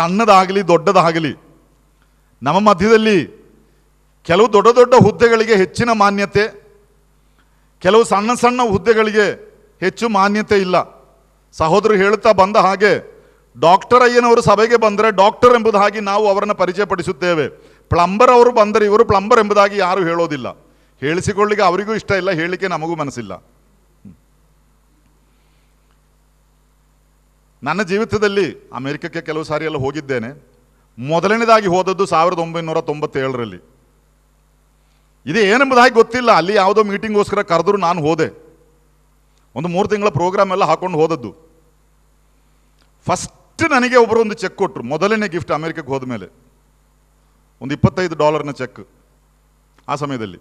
ಸಣ್ಣದಾಗಲಿ ದೊಡ್ಡದಾಗಲಿ, ನಮ್ಮ ಮಧ್ಯದಲ್ಲಿ ಕೆಲವು ದೊಡ್ಡ ದೊಡ್ಡ ಹುದ್ದೆಗಳಿಗೆ ಹೆಚ್ಚಿನ ಮಾನ್ಯತೆ, ಕೆಲವು ಸಣ್ಣ ಸಣ್ಣ ಹುದ್ದೆಗಳಿಗೆ ಹೆಚ್ಚು ಮಾನ್ಯತೆ ಇಲ್ಲ. ಸಹೋದರರು ಹೇಳುತ್ತಾ ಬಂದ ಹಾಗೆ ಡಾಕ್ಟರ್ ಅಯ್ಯನವರು ಸಭೆಗೆ ಬಂದರೆ ಡಾಕ್ಟರ್ ಎಂಬುದಾಗಿ ನಾವು ಅವರನ್ನು ಪರಿಚಯಪಡಿಸುತ್ತೇವೆ. ಪ್ಲಂಬರ್ ಅವರು ಬಂದರೆ ಇವರು ಪ್ಲಂಬರ್ ಎಂಬುದಾಗಿ ಯಾರೂ ಹೇಳೋದಿಲ್ಲ. ಹೇಳಿಸಿಕೊಳ್ಳಿಕ್ಕೆ ಅವರಿಗೂ ಇಷ್ಟ ಇಲ್ಲ, ಹೇಳಲಿಕ್ಕೆ ನಮಗೂ ಮನಸ್ಸಿಲ್ಲ. ನನ್ನ ಜೀವಿತದಲ್ಲಿ ಅಮೆರಿಕಕ್ಕೆ ಕೆಲವು ಸಾರಿ ಎಲ್ಲ ಹೋಗಿದ್ದೇನೆ. ಮೊದಲನೇದಾಗಿ ಹೋದದ್ದು 1997ರಲ್ಲಿ. ಇದು ಏನೆಂಬುದಾಗಿ ಗೊತ್ತಿಲ್ಲ. ಅಲ್ಲಿ ಯಾವುದೋ ಮೀಟಿಂಗ್ಗೋಸ್ಕರ ಕರೆದ್ರು, ನಾನು ಹೋದೆ. ಒಂದು 3 ತಿಂಗಳ ಪ್ರೋಗ್ರಾಮ್ ಎಲ್ಲ ಹಾಕೊಂಡು ಹೋದದ್ದು. ಫಸ್ಟ್ ನನಗೆ ಒಬ್ಬರು ಒಂದು ಚೆಕ್ ಕೊಟ್ಟರು, ಮೊದಲನೇ ಗಿಫ್ಟ್ ಅಮೆರಿಕಕ್ಕೆ ಹೋದ ಮೇಲೆ ಒಂದು $25 ಚೆಕ್. ಆ ಸಮಯದಲ್ಲಿ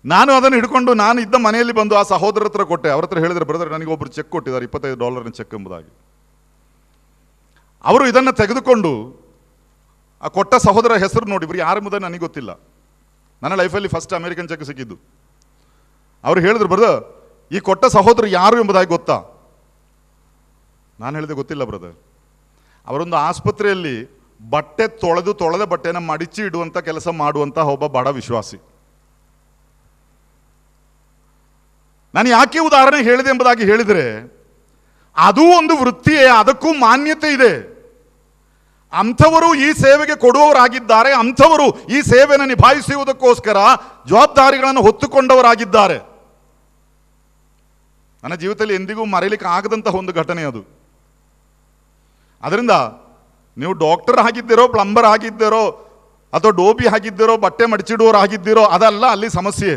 ನಾನು ಅದನ್ನು ಹಿಡ್ಕೊಂಡು ನಾನು ಇದ್ದ ಮನೆಯಲ್ಲಿ ಬಂದು ಆ ಸಹೋದರ ಹತ್ರ ಕೊಟ್ಟೆ. ಅವ್ರ ಹತ್ರ ಹೇಳಿದ್ರೆ, ಬ್ರದರ್ ನನಗೆ ಒಬ್ಬರು ಚೆಕ್ ಕೊಟ್ಟಿದ್ದಾರೆ, $25 ಚೆಕ್ ಎಂಬುದಾಗಿ. ಅವರು ಇದನ್ನು ತೆಗೆದುಕೊಂಡು ಆ ಕೊಟ್ಟ ಸಹೋದರ ಹೆಸರು ನೋಡಿ, ಇವರು ಯಾರು ಎಂಬುದಾಗಿ ನನಗೆ ಗೊತ್ತಿಲ್ಲ. ನನ್ನ ಲೈಫಲ್ಲಿ ಫಸ್ಟ್ ಅಮೆರಿಕನ್ ಚೆಕ್ ಸಿಕ್ಕಿದ್ದು. ಅವರು ಹೇಳಿದ್ರು, ಬ್ರದರ್ ಈ ಕೊಟ್ಟ ಸಹೋದರ ಯಾರು ಎಂಬುದಾಗಿ ಗೊತ್ತಾ? ನಾನು ಹೇಳಿದೆ, ಗೊತ್ತಿಲ್ಲ ಬ್ರದರ್. ಅವರೊಂದು ಆಸ್ಪತ್ರೆಯಲ್ಲಿ ಬಟ್ಟೆ ತೊಳೆದ ಬಟ್ಟೆನ ಮಡಿಚಿ ಇಡುವಂಥ ಕೆಲಸ ಮಾಡುವಂಥ ಒಬ್ಬ ಬಡ ವಿಶ್ವಾಸಿ. ನಾನು ಯಾಕೆ ಉದಾಹರಣೆ ಹೇಳಿದೆ ಎಂಬುದಾಗಿ ಹೇಳಿದರೆ, ಅದೂ ಒಂದು ವೃತ್ತಿಯೇ, ಅದಕ್ಕೂ ಮಾನ್ಯತೆ ಇದೆ. ಅಂಥವರು ಈ ಸೇವೆಗೆ ಕೊಡುವವರಾಗಿದ್ದಾರೆ, ಅಂಥವರು ಈ ಸೇವೆಯನ್ನು ನಿಭಾಯಿಸುವುದಕ್ಕೋಸ್ಕರ ಜವಾಬ್ದಾರಿಗಳನ್ನು ಹೊತ್ತುಕೊಂಡವರಾಗಿದ್ದಾರೆ. ನನ್ನ ಜೀವಿತದಲ್ಲಿ ಎಂದಿಗೂ ಮರೆಯಲಿಕ್ಕೆ ಆಗದಂತಹ ಒಂದು ಘಟನೆ ಅದು. ಅದರಿಂದ ನೀವು ಡಾಕ್ಟರ್ ಆಗಿದ್ದೀರೋ, ಪ್ಲಂಬರ್ ಆಗಿದ್ದೀರೋ, ಅಥವಾ ಡೋಬಿ ಆಗಿದ್ದೀರೋ, ಬಟ್ಟೆ ಮಡಿಚಿಡುವವರು ಆಗಿದ್ದೀರೋ, ಅದಲ್ಲ ಅಲ್ಲಿ ಸಮಸ್ಯೆ.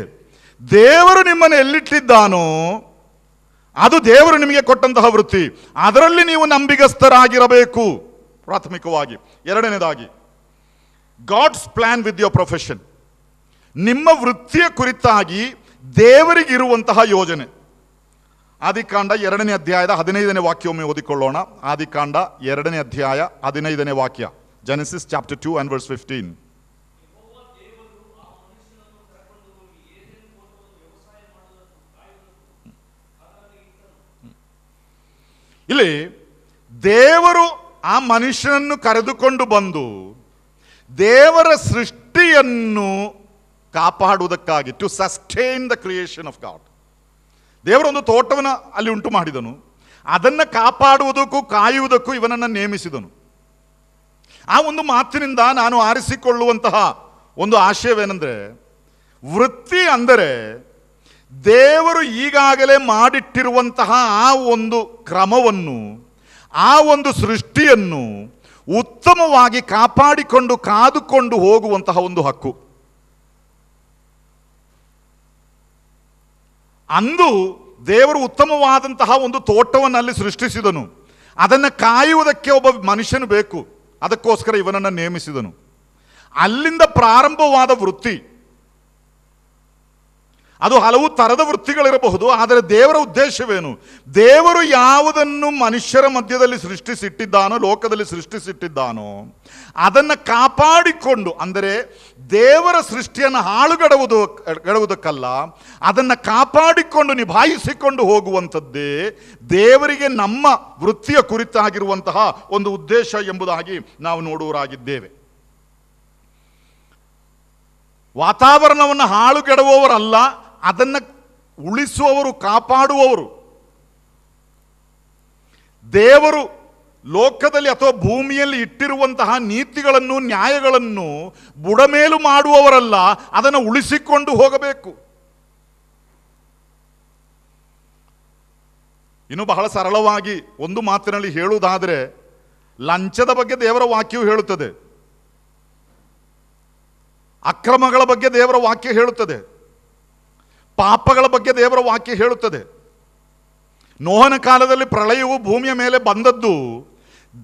ದೇವರು ನಿಮ್ಮನ್ನು ಎಲ್ಲಿಟ್ಟಿದ್ದಾನೋ ಅದು ದೇವರು ನಿಮಗೆ ಕೊಟ್ಟಂತಹ ವೃತ್ತಿ, ಅದರಲ್ಲಿ ನೀವು ನಂಬಿಗಸ್ತರಾಗಿರಬೇಕು ಪ್ರಾಥಮಿಕವಾಗಿ. ಎರಡನೇದಾಗಿ, God's plan with your profession. ನಿಮ್ಮ ವೃತ್ತಿಯ ಕುರಿತಾಗಿ ದೇವರಿಗಿರುವಂತಹ ಯೋಜನೆ. ಆದಿಕಾಂಡ 2ನೇ ಅಧ್ಯಾಯದ 15ನೇ ವಾಕ್ಯವೊಮ್ಮೆ ಓದಿಕೊಳ್ಳೋಣ. ಆದಿಕಾಂಡ 2ನೇ ಅಧ್ಯಾಯ 15ನೇ ವಾಕ್ಯ. Genesis chapter 2 and verse 15. ಇಲ್ಲಿ ದೇವರು ಆ ಮನುಷ್ಯನನ್ನು ಕರೆದುಕೊಂಡು ಬಂದು ದೇವರ ಸೃಷ್ಟಿಯನ್ನು ಕಾಪಾಡುವುದಕ್ಕಾಗಿ, to sustain the creation of God. ದೇವರೊಂದು ತೋಟವನ್ನು ಅಲ್ಲಿ ಉಂಟು ಮಾಡಿದನು, ಅದನ್ನು ಕಾಪಾಡುವುದಕ್ಕೂ ಕಾಯುವುದಕ್ಕೂ ಇವನನ್ನು ನೇಮಿಸಿದನು. ಆ ಒಂದು ಮಾತಿನಿಂದ ನಾನು ಆರಿಸಿಕೊಳ್ಳುವಂತಹ ಒಂದು ಆಶಯವೇನೆಂದರೆ, ವೃತ್ತಿ ಅಂದರೆ ದೇವರು ಈಗಾಗಲೇ ಮಾಡಿಟ್ಟಿರುವಂತಹ ಆ ಒಂದು ಕ್ರಮವನ್ನು, ಆ ಒಂದು ಸೃಷ್ಟಿಯನ್ನು ಉತ್ತಮವಾಗಿ ಕಾಪಾಡಿಕೊಂಡು ಕಾದುಕೊಂಡು ಹೋಗುವಂತಹ ಒಂದು ಹಕ್ಕು. ಅಂದು ದೇವರು ಉತ್ತಮವಾದಂತಹ ಒಂದು ತೋಟವನ್ನು ಅಲ್ಲಿ ಸೃಷ್ಟಿಸಿದನು. ಅದನ್ನು ಕಾಯುವುದಕ್ಕೆ ಒಬ್ಬ ಮನುಷ್ಯನು ಬೇಕು, ಅದಕ್ಕೋಸ್ಕರ ಇವನನ್ನು ನೇಮಿಸಿದನು. ಅಲ್ಲಿಂದ ಪ್ರಾರಂಭವಾದ ವೃತ್ತಿ ಅದು ಹಲವು ಥರದ ವೃತ್ತಿಗಳಿರಬಹುದು. ಆದರೆ ದೇವರ ಉದ್ದೇಶವೇನು? ದೇವರು ಯಾವುದನ್ನು ಮನುಷ್ಯರ ಮಧ್ಯದಲ್ಲಿ ಸೃಷ್ಟಿಸಿಟ್ಟಿದ್ದಾನೋ, ಲೋಕದಲ್ಲಿ ಸೃಷ್ಟಿಸಿಟ್ಟಿದ್ದಾನೋ, ಅದನ್ನು ಕಾಪಾಡಿಕೊಂಡು, ಅಂದರೆ ದೇವರ ಸೃಷ್ಟಿಯನ್ನು ಹಾಳುಗಡುವುದಕ್ಕಲ್ಲ, ಅದನ್ನು ಕಾಪಾಡಿಕೊಂಡು ನಿಭಾಯಿಸಿಕೊಂಡು ಹೋಗುವಂಥದ್ದೇ ದೇವರಿಗೆ ನಮ್ಮ ವೃತ್ತಿಯ ಕುರಿತಾಗಿರುವಂತಹ ಒಂದು ಉದ್ದೇಶ ಎಂಬುದಾಗಿ ನಾವು ನೋಡುವರಾಗಿದ್ದೇವೆ. ವಾತಾವರಣವನ್ನು ಹಾಳುಗೆಡುವವರಲ್ಲ, ಅದನ್ನು ಉಳಿಸುವವರು, ಕಾಪಾಡುವವರು. ದೇವರು ಲೋಕದಲ್ಲಿ ಅಥವಾ ಭೂಮಿಯಲ್ಲಿ ಇಟ್ಟಿರುವಂತಹ ನೀತಿಗಳನ್ನು, ನ್ಯಾಯಗಳನ್ನು ಬುಡಮೇಲು ಮಾಡುವವರಲ್ಲ, ಅದನ್ನು ಉಳಿಸಿಕೊಂಡು ಹೋಗಬೇಕು. ಇನ್ನು ಬಹಳ ಸರಳವಾಗಿ ಒಂದು ಮಾತಿನಲ್ಲಿ ಹೇಳುವುದಾದರೆ, ಲಂಚದ ಬಗ್ಗೆ ದೇವರ ವಾಕ್ಯವು ಹೇಳುತ್ತದೆ, ಅಕ್ರಮಗಳ ಬಗ್ಗೆ ದೇವರ ವಾಕ್ಯ ಹೇಳುತ್ತದೆ, ಪಾಪಗಳ ಬಗ್ಗೆ ದೇವರ ವಾಕ್ಯ ಹೇಳುತ್ತದೆ. ನೋಹನ ಕಾಲದಲ್ಲಿ ಪ್ರಳಯವು ಭೂಮಿಯ ಮೇಲೆ ಬಂದದ್ದು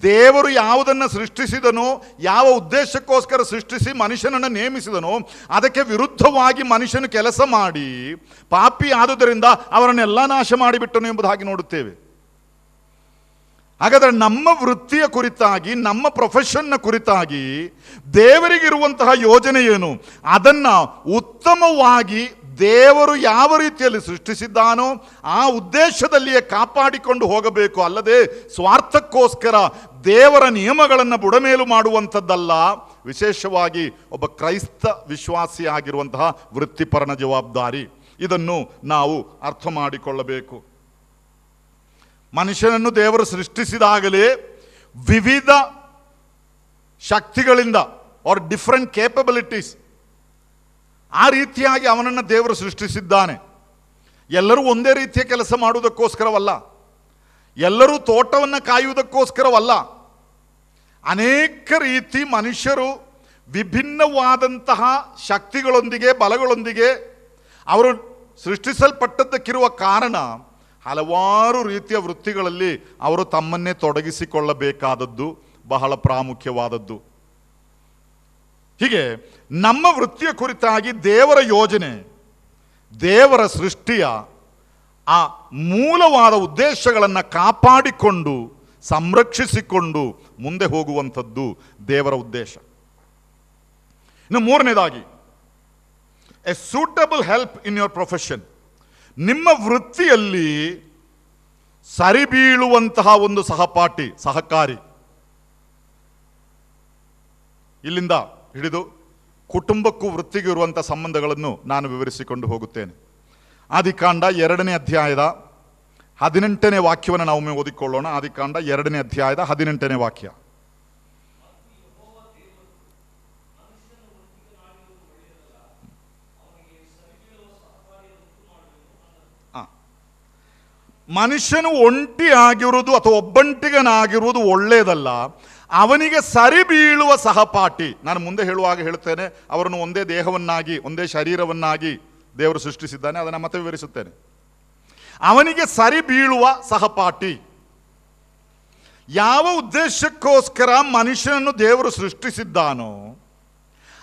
ದೇವರು ಯಾವುದನ್ನು ಸೃಷ್ಟಿಸಿದನೋ, ಯಾವ ಉದ್ದೇಶಕ್ಕೋಸ್ಕರ ಸೃಷ್ಟಿಸಿ ಮನುಷ್ಯನನ್ನು ನೇಮಿಸಿದನೋ ಅದಕ್ಕೆ ವಿರುದ್ಧವಾಗಿ ಮನುಷ್ಯನು ಕೆಲಸ ಮಾಡಿ ಪಾಪಿ ಆದುದರಿಂದ ಅವರನ್ನೆಲ್ಲ ನಾಶ ಮಾಡಿಬಿಟ್ಟನು ಎಂಬುದಾಗಿ ನೋಡುತ್ತೇವೆ. ಹಾಗಾದರೆ ನಮ್ಮ ವೃತ್ತಿಯ ಕುರಿತಾಗಿ, ನಮ್ಮ ಪ್ರೊಫೆಷನ್ನ ಕುರಿತಾಗಿ ದೇವರಿಗಿರುವಂತಹ ಯೋಜನೆ ಏನು? ಅದನ್ನು ಉತ್ತಮವಾಗಿ ದೇವರು ಯಾವ ರೀತಿಯಲ್ಲಿ ಸೃಷ್ಟಿಸಿದ್ದಾನೋ ಆ ಉದ್ದೇಶದಲ್ಲಿಯೇ ಕಾಪಾಡಿಕೊಂಡು ಹೋಗಬೇಕು, ಅಲ್ಲದೆ ಸ್ವಾರ್ಥಕ್ಕೋಸ್ಕರ ದೇವರ ನಿಯಮಗಳನ್ನು ಬುಡಮೇಲು ಮಾಡುವಂಥದ್ದಲ್ಲ. ವಿಶೇಷವಾಗಿ ಒಬ್ಬ ಕ್ರೈಸ್ತ ವಿಶ್ವಾಸಿ ಆಗಿರುವಂತಹ ವೃತ್ತಿಪರನ ಜವಾಬ್ದಾರಿ. ಇದನ್ನು ನಾವು ಅರ್ಥ ಮಾಡಿಕೊಳ್ಳಬೇಕು. ಮನುಷ್ಯನನ್ನು ದೇವರು ಸೃಷ್ಟಿಸಿದಾಗಲೇ ವಿವಿಧ ಶಕ್ತಿಗಳಿಂದ ಆರ್ ಡಿಫರೆಂಟ್ ಕೇಪಬಿಲಿಟೀಸ್, ಆ ರೀತಿಯಾಗಿ ಅವನನ್ನು ದೇವರು ಸೃಷ್ಟಿಸಿದ್ದಾನೆ. ಎಲ್ಲರೂ ಒಂದೇ ರೀತಿಯ ಕೆಲಸ ಮಾಡುವುದಕ್ಕೋಸ್ಕರವಲ್ಲ, ಎಲ್ಲರೂ ತೋಟವನ್ನು ಕಾಯುವುದಕ್ಕೋಸ್ಕರವಲ್ಲ. ಅನೇಕ ರೀತಿ ಮನುಷ್ಯರು ವಿಭಿನ್ನವಾದಂತಹ ಶಕ್ತಿಗಳೊಂದಿಗೆ, ಬಲಗಳೊಂದಿಗೆ ಅವರು ಸೃಷ್ಟಿಸಲ್ಪಟ್ಟದ್ದಕ್ಕಿರುವ ಕಾರಣ ಹಲವಾರು ರೀತಿಯ ವೃತ್ತಿಗಳಲ್ಲಿ ಅವರು ತಮ್ಮನ್ನೇ ತೊಡಗಿಸಿಕೊಳ್ಳಬೇಕಾದದ್ದು ಬಹಳ ಪ್ರಾಮುಖ್ಯವಾದದ್ದು. ಹೀಗೆ ನಮ್ಮ ವೃತ್ತಿಯ ಕುರಿತಾಗಿ ದೇವರ ಯೋಜನೆ, ದೇವರ ಸೃಷ್ಟಿಯ ಆ ಮೂಲವಾದ ಉದ್ದೇಶಗಳನ್ನು ಕಾಪಾಡಿಕೊಂಡು ಸಂರಕ್ಷಿಸಿಕೊಂಡು ಮುಂದೆ ಹೋಗುವಂಥದ್ದು ದೇವರ ಉದ್ದೇಶ. ಇನ್ನು ಮೂರನೇದಾಗಿ, A suitable help in your profession. ನಿಮ್ಮ ವೃತ್ತಿಯಲ್ಲಿ ಸರಿಬೀಳುವಂತಹ ಒಂದು ಸಹಪಾಠಿ, ಸಹಕಾರಿ. ಇಲ್ಲಿಂದ ಹಿಡಿದು ಕುಟುಂಬಕ್ಕೂ ವೃತ್ತಿಗೂ ಇರುವಂಥ ಸಂಬಂಧಗಳನ್ನು ನಾನು ವಿವರಿಸಿಕೊಂಡು ಹೋಗುತ್ತೇನೆ. ಆದಿಕಾಂಡ 2ನೇ ಅಧ್ಯಾಯದ 18ನೇ ವಾಕ್ಯವನ್ನು ನಾವೊಮ್ಮೆ ಓದಿಕೊಳ್ಳೋಣ. ಆದಿಕಾಂಡ 2ನೇ ಅಧ್ಯಾಯದ 18ನೇ ವಾಕ್ಯ. ಮನುಷ್ಯನು ಒಂಟಿಯಾಗಿರುವುದು ಅಥವಾ ಒಬ್ಬಂಟಿಗನಾಗಿರುವುದು ಒಳ್ಳೆಯದಲ್ಲ, ಅವನಿಗೆ ಸರಿ ಬೀಳುವ ಸಹಪಾಠಿ. ನಾನು ಮುಂದೆ ಹೇಳುವಾಗ ಹೇಳ್ತೇನೆ, ಅವರನ್ನು ಒಂದೇ ದೇಹವನ್ನಾಗಿ, ಒಂದೇ ಶರೀರವನ್ನಾಗಿ ದೇವರು ಸೃಷ್ಟಿಸಿದ್ದಾನೆ, ಅದನ್ನು ಮತ್ತೆ ವಿವರಿಸುತ್ತೇನೆ. ಅವನಿಗೆ ಸರಿ ಬೀಳುವ ಸಹಪಾಠಿ. ಯಾವ ಉದ್ದೇಶಕ್ಕೋಸ್ಕರ ಮನುಷ್ಯನನ್ನು ದೇವರು ಸೃಷ್ಟಿಸಿದ್ದಾನೋ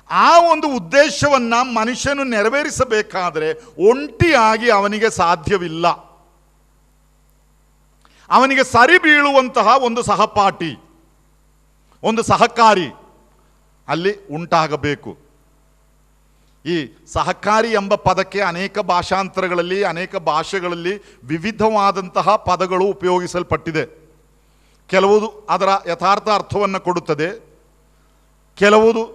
ಆ ಒಂದು ಉದ್ದೇಶವನ್ನು ಮನುಷ್ಯನು ನೆರವೇರಿಸಬೇಕಾದರೆ ಒಂಟಿಯಾಗಿ ಅವನಿಗೆ ಸಾಧ್ಯವಿಲ್ಲ. ಅವನಿಗೆ ಸರಿ ಬೀಳುವಂತಹ ಒಂದು ಸಹಪಾಠಿ, ಒಂದು ಸಹಕಾರಿ ಅಲ್ಲಿ ಉಂಟಾಗಬೇಕು. ಈ ಸಹಕಾರಿ ಎಂಬ ಪದಕ್ಕೆ ಅನೇಕ ಭಾಷಾಂತರಗಳಲ್ಲಿ, ಅನೇಕ ಭಾಷೆಗಳಲ್ಲಿ ವಿವಿಧವಾದಂತಹ ಪದಗಳು ಉಪಯೋಗಿಸಲ್ಪಟ್ಟಿದೆ. ಕೆಲವುದು ಅದರ ಯಥಾರ್ಥ ಅರ್ಥವನ್ನು ಕೊಡುತ್ತದೆ, ಕೆಲವುದು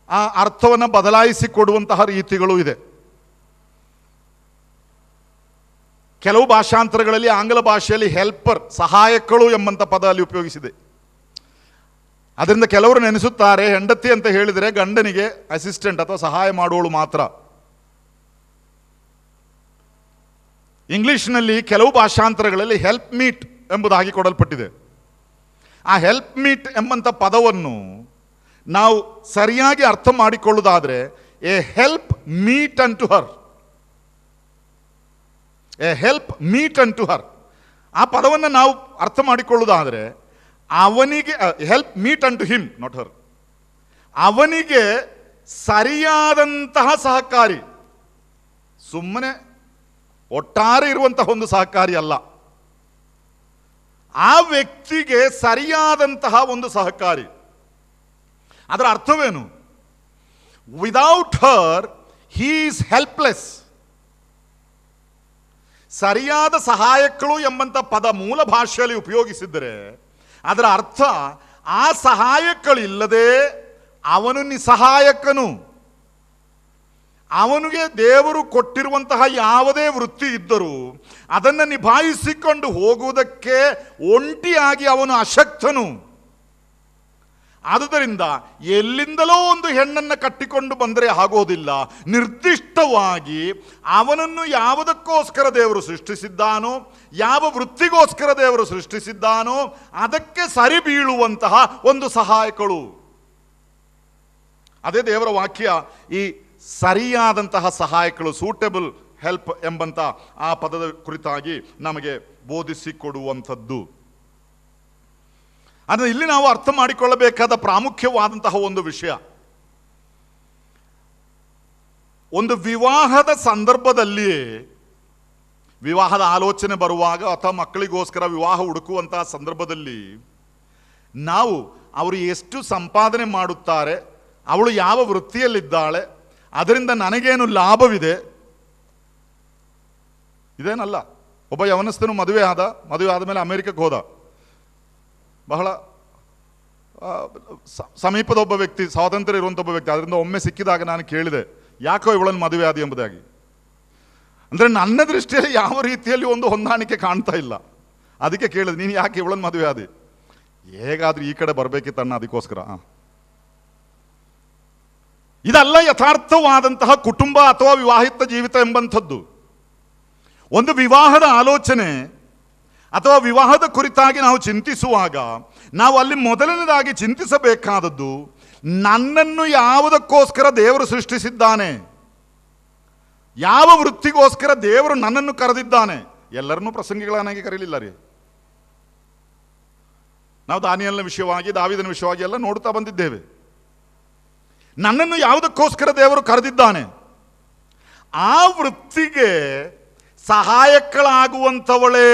ಆ ಅರ್ಥವನ್ನು ಬದಲಾಯಿಸಿ ಕೊಡುವಂತಹ ರೀತಿಗಳು ಇದೆ. ಕೆಲವು ಭಾಷಾಂತರಗಳಲ್ಲಿ, ಆಂಗ್ಲ ಭಾಷೆಯಲ್ಲಿ ಹೆಲ್ಪರ್, ಸಹಾಯಕಗಳು ಎಂಬಂಥ ಪದ ಅಲ್ಲಿ ಉಪಯೋಗಿಸಿದೆ. ಅದರಿಂದ ಕೆಲವರು ನೆನೆಸುತ್ತಾರೆ, ಹೆಂಡತಿ ಅಂತ ಹೇಳಿದರೆ ಗಂಡನಿಗೆ ಅಸಿಸ್ಟೆಂಟ್ ಅಥವಾ ಸಹಾಯ ಮಾಡುವಳು ಮಾತ್ರ. ಇಂಗ್ಲಿಷ್ನಲ್ಲಿ ಕೆಲವು ಭಾಷಾಂತರಗಳಲ್ಲಿ ಹೆಲ್ಪ್ ಮೀಟ್ ಎಂಬುದಾಗಿ ಕೊಡಲ್ಪಟ್ಟಿದೆ. ಆ ಹೆಲ್ಪ್ ಮೀಟ್ ಎಂಬಂಥ ಪದವನ್ನು ನಾವು ಸರಿಯಾಗಿ ಅರ್ಥ ಮಾಡಿಕೊಳ್ಳುವುದಾದರೆ, a help meet unto her, a help meet unto her, ಆ ಪದವನ್ನು ನಾವು ಅರ್ಥ ಮಾಡಿಕೊಳ್ಳುವುದಾದರೆ ಅವನಿಗೆ, help meet unto him, not her, ಅವನಿಗೆ ಸರಿಯಾದಂತಹ ಸಹಕಾರಿ, ಸುಮ್ಮನೆ ಒಟ್ಟಾರೆ ಇರುವಂತಹ ಒಂದು ಸಹಕಾರಿ ಅಲ್ಲ, ಆ ವ್ಯಕ್ತಿಗೆ ಸರಿಯಾದಂತಹ ಒಂದು ಸಹಕಾರಿ. ಅದರ ಅರ್ಥವೇನು? Without Har he is helpless. ಸರಿಯಾದ ಸಹಾಯಕಗಳು ಎಂಬಂಥ ಪದ ಮೂಲ ಭಾಷೆಯಲ್ಲಿ ಉಪಯೋಗಿಸಿದರೆ ಅದರ ಅರ್ಥ, ಆ ಸಹಾಯಕಗಳಿಲ್ಲದೆ ಅವನು ನಿಸ್ಸಹಾಯಕನು. ಅವನಿಗೆ ದೇವರು ಕೊಟ್ಟಿರುವಂತಹ ಯಾವುದೇ ವೃತ್ತಿ ಇದ್ದರೂ ಅದನ್ನು ನಿಭಾಯಿಸಿಕೊಂಡು ಹೋಗುವುದಕ್ಕೆ ಒಂಟಿಯಾಗಿ ಅವನು ಅಶಕ್ತನು. ಆದುದರಿಂದ ಎಲ್ಲಿಂದಲೋ ಒಂದು ಹೆಣ್ಣನ್ನು ಕಟ್ಟಿಕೊಂಡು ಬಂದರೆ ಆಗೋದಿಲ್ಲ. ನಿರ್ದಿಷ್ಟವಾಗಿ ಅವನನ್ನು ಯಾವುದಕ್ಕೋಸ್ಕರ ದೇವರು ಸೃಷ್ಟಿಸಿದ್ದಾನೋ, ಯಾವ ವೃತ್ತಿಗೋಸ್ಕರ ದೇವರು ಸೃಷ್ಟಿಸಿದ್ದಾನೋ ಅದಕ್ಕೆ ಸರಿ ಬೀಳುವಂತಹ ಒಂದು ಸಹಾಯಕಗಳು. ಅದೇ ದೇವರ ವಾಕ್ಯ ಈ ಸರಿಯಾದಂತಹ ಸಹಾಯಕಗಳು, ಸೂಟೇಬಲ್ ಹೆಲ್ಪ್ ಎಂಬಂಥ ಆ ಪದದ ಕುರಿತಾಗಿ ನಮಗೆ ಬೋಧಿಸಿಕೊಡುವಂಥದ್ದು. ಆದರೆ ಇಲ್ಲಿ ನಾವು ಅರ್ಥ ಮಾಡಿಕೊಳ್ಳಬೇಕಾದ ಪ್ರಾಮುಖ್ಯವಾದಂತಹ ಒಂದು ವಿಷಯ, ಒಂದು ವಿವಾಹದ ಸಂದರ್ಭದಲ್ಲಿ, ವಿವಾಹದ ಆಲೋಚನೆ ಬರುವಾಗ ಅಥವಾ ಮಕ್ಕಳಿಗೋಸ್ಕರ ವಿವಾಹ ಹುಡುಕುವಂತಹ ಸಂದರ್ಭದಲ್ಲಿ ನಾವು ಅವರು ಎಷ್ಟು ಸಂಪಾದನೆ ಮಾಡುತ್ತಾರೆ, ಅವಳು ಯಾವ ವೃತ್ತಿಯಲ್ಲಿದ್ದಾಳೆ, ಅದರಿಂದ ನನಗೇನು ಲಾಭವಿದೆ, ಇದೇನಲ್ಲ. ಒಬ್ಬ ಯವನಸ್ಥನು ಮದುವೆ ಆದ ಮೇಲೆ ಅಮೆರಿಕಕ್ಕೆ ಹೋದ. ಬಹಳ ಸಮೀಪದ ಒಬ್ಬ ವ್ಯಕ್ತಿ, ಸ್ವಾತಂತ್ರ್ಯ ಇರುವಂಥ ಒಬ್ಬ ವ್ಯಕ್ತಿ. ಅದರಿಂದ ಒಮ್ಮೆ ಸಿಕ್ಕಿದಾಗ ನಾನು ಕೇಳಿದೆ, ಯಾಕೋ ಇವಳನ್ನು ಮದುವೆ ಆದಿ ಎಂಬುದಾಗಿ. ಅಂದರೆ ನನ್ನ ದೃಷ್ಟಿಯಲ್ಲಿ ಯಾವ ರೀತಿಯಲ್ಲಿ ಒಂದು ಹೊಂದಾಣಿಕೆ ಕಾಣ್ತಾ ಇಲ್ಲ. ಅದಕ್ಕೆ ಕೇಳಿದೆ, ನೀನು ಯಾಕೆ ಇವಳನ್ನು ಮದುವೆ ಆದಿ? ಹೇಗಾದ್ರೂ ಈ ಕಡೆ ಬರಬೇಕಿತ್ತಣ್ಣ, ಅದಕ್ಕೋಸ್ಕರ. ಇದಲ್ಲ ಯಥಾರ್ಥವಾದಂತಹ ಕುಟುಂಬ ಅಥವಾ ವಿವಾಹಿತ ಜೀವಿತ ಎಂಬಂಥದ್ದು. ಒಂದು ವಿವಾಹದ ಆಲೋಚನೆ ಅಥವಾ ವಿವಾಹದ ಕುರಿತಾಗಿ ನಾವು ಚಿಂತಿಸುವಾಗ ನಾವು ಅಲ್ಲಿ ಮೊದಲನೇದಾಗಿ ಚಿಂತಿಸಬೇಕಾದದ್ದು, ನನ್ನನ್ನು ಯಾವುದಕ್ಕೋಸ್ಕರ ದೇವರು ಸೃಷ್ಟಿಸಿದ್ದಾನೆ, ಯಾವ ವೃತ್ತಿಗೋಸ್ಕರ ದೇವರು ನನ್ನನ್ನು ಕರೆದಿದ್ದಾನೆ. ಎಲ್ಲರನ್ನೂ ಪ್ರಸಂಗಿಗಳನ್ನಾಗಿ ಕರೀಲಿಲ್ಲ ರೀ. ನಾವು ದಾನಿಯೇಲನ ವಿಷಯವಾಗಿ, ದಾವೀದನ ವಿಷಯವಾಗಿ ಎಲ್ಲ ನೋಡ್ತಾ ಬಂದಿದ್ದೇವೆ. ನನ್ನನ್ನು ಯಾವುದಕ್ಕೋಸ್ಕರ ದೇವರು ಕರೆದಿದ್ದಾನೆ, ಆ ವೃತ್ತಿಗೆ ಸಹಾಯಕಳಾಗುವಂಥವಳೇ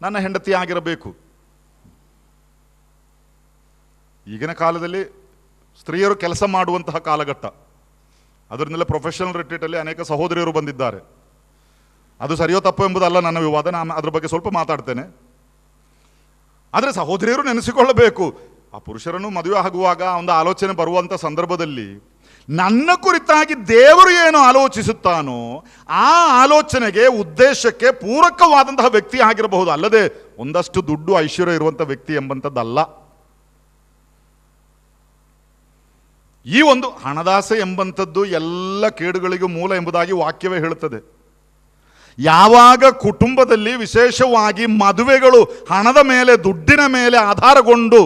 ನನ್ನ ಹೆಂಡತಿ ಆಗಿರಬೇಕು. ಈಗಿನ ಕಾಲದಲ್ಲಿ ಸ್ತ್ರೀಯರು ಕೆಲಸ ಮಾಡುವಂತಹ ಕಾಲಘಟ್ಟ. ಅದರಿಂದಲೇ ಪ್ರೊಫೆಷನಲ್ ರಿಟ್ರೀಟಲ್ಲಿ ಅನೇಕ ಸಹೋದರಿಯರು ಬಂದಿದ್ದಾರೆ. ಅದು ಸರಿಯೋ ತಪ್ಪು ಎಂಬುದಲ್ಲ ನನ್ನ ವಿವಾದ, ನಾನು ಅದ್ರ ಬಗ್ಗೆ ಸ್ವಲ್ಪ ಮಾತಾಡ್ತೇನೆ. ಆದರೆ ಸಹೋದರಿಯರು ನೆನೆಸಿಕೊಳ್ಳಬೇಕು, ಆ ಪುರುಷರನ್ನು ಮದುವೆ ಆಗುವಾಗ ಒಂದು ಆಲೋಚನೆ ಬರುವಂಥ ಸಂದರ್ಭದಲ್ಲಿ ನನ್ನ ಕುರಿತಾಗಿ ದೇವರು ಏನು ಆಲೋಚಿಸುತ್ತಾನೋ ಆ ಆಲೋಚನೆಗೆ, ಉದ್ದೇಶಕ್ಕೆ ಪೂರಕವಾದಂತಹ ವ್ಯಕ್ತಿ ಆಗಿರಬಹುದು, ಅಲ್ಲದೆ ಒಂದಷ್ಟು ದುಡ್ಡು ಐಶ್ವರ್ಯ ಇರುವಂಥ ವ್ಯಕ್ತಿ ಎಂಬಂಥದ್ದಲ್ಲ. ಈ ಒಂದು ಹಣದಾಸೆ ಎಂಬಂಥದ್ದು ಎಲ್ಲ ಕೇಡುಗಳಿಗೂ ಮೂಲ ಎಂಬುದಾಗಿ ವಾಕ್ಯವೇ ಹೇಳುತ್ತದೆ. ಯಾವಾಗ ಕುಟುಂಬದಲ್ಲಿ ವಿಶೇಷವಾಗಿ ಮದುವೆಗಳು ಹಣದ ಮೇಲೆ, ದುಡ್ಡಿನ ಮೇಲೆ ಆಧಾರಗೊಂಡು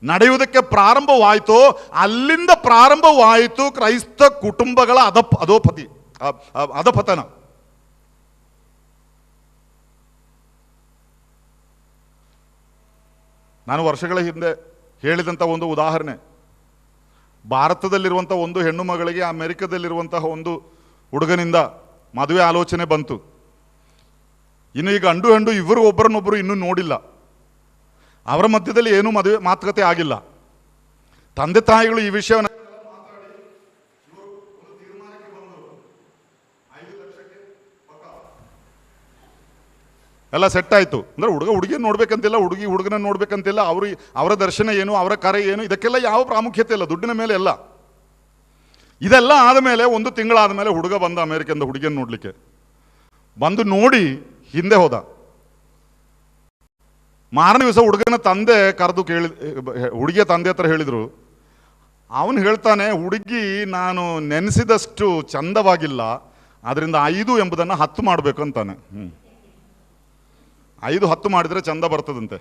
ನಡೆಯುವುದಕ್ಕೆ ಪ್ರಾರಂಭವಾಯಿತೋ, ಅಲ್ಲಿಂದ ಪ್ರಾರಂಭವಾಯಿತು ಕ್ರೈಸ್ತ ಕುಟುಂಬಗಳ ಅಧಪತನ. ನಾನು ವರ್ಷಗಳ ಹಿಂದೆ ಹೇಳಿದಂಥ ಒಂದು ಉದಾಹರಣೆ, ಭಾರತದಲ್ಲಿರುವಂಥ ಒಂದು ಹೆಣ್ಣು ಮಗಳಿಗೆ ಅಮೆರಿಕದಲ್ಲಿರುವಂತಹ ಒಂದು ಹುಡುಗನಿಂದ ಮದುವೆ ಆಲೋಚನೆ ಬಂತು. ಇನ್ನು ಈಗ ಗಂಡು ಹೆಂಡು ಇವರು ಒಬ್ಬರನ್ನೊಬ್ಬರು ಇನ್ನೂ ನೋಡಿಲ್ಲ, ಅವರ ಮಧ್ಯದಲ್ಲಿ ಏನೂ ಮದುವೆ ಮಾತುಕತೆ ಆಗಿಲ್ಲ. ತಂದೆ ತಾಯಿಗಳು ಈ ವಿಷಯವನ್ನು ಎಲ್ಲ ಸೆಟ್ ಆಯಿತು. ಅಂದರೆ ಹುಡುಗ ಹುಡುಗಿ ನೋಡ್ಬೇಕಂತಿಲ್ಲ, ಹುಡುಗಿ ಹುಡುಗನ ನೋಡ್ಬೇಕಂತಿಲ್ಲ, ಅವರ ದರ್ಶನ ಏನು, ಅವರ ಕರೆ ಏನು, ಇದಕ್ಕೆಲ್ಲ ಯಾವ ಪ್ರಾಮುಖ್ಯತೆ ಇಲ್ಲ, ದುಡ್ಡಿನ ಮೇಲೆ ಎಲ್ಲ. ಇದೆಲ್ಲ ಆದಮೇಲೆ 1 ತಿಂಗಳಾದ ಮೇಲೆ ಹುಡುಗ ಬಂದ ಅಮೆರಿಕದಿಂದ ಹುಡುಗಿಯನ್ನು ನೋಡಲಿಕ್ಕೆ. ಬಂದು ನೋಡಿ ಹಿಂದೆ ಹೋದ. ಮಾರನೇ ದಿವಸ ಹುಡುಗನ ತಂದೆ ಕರೆದು ಹುಡುಗಿಯ ತಂದೆ ಹತ್ರ ಹೇಳಿದರು. ಅವನು ಹೇಳ್ತಾನೆ, ಹುಡುಗಿ ನಾನು ನೆನೆಸಿದಷ್ಟು ಚಂದವಾಗಿಲ್ಲ, ಅದರಿಂದ 5 ಎಂಬುದನ್ನು 10 ಮಾಡಬೇಕು ಅಂತಾನೆ. 5 10 ಮಾಡಿದರೆ ಚಂದ ಬರ್ತದಂತೆ.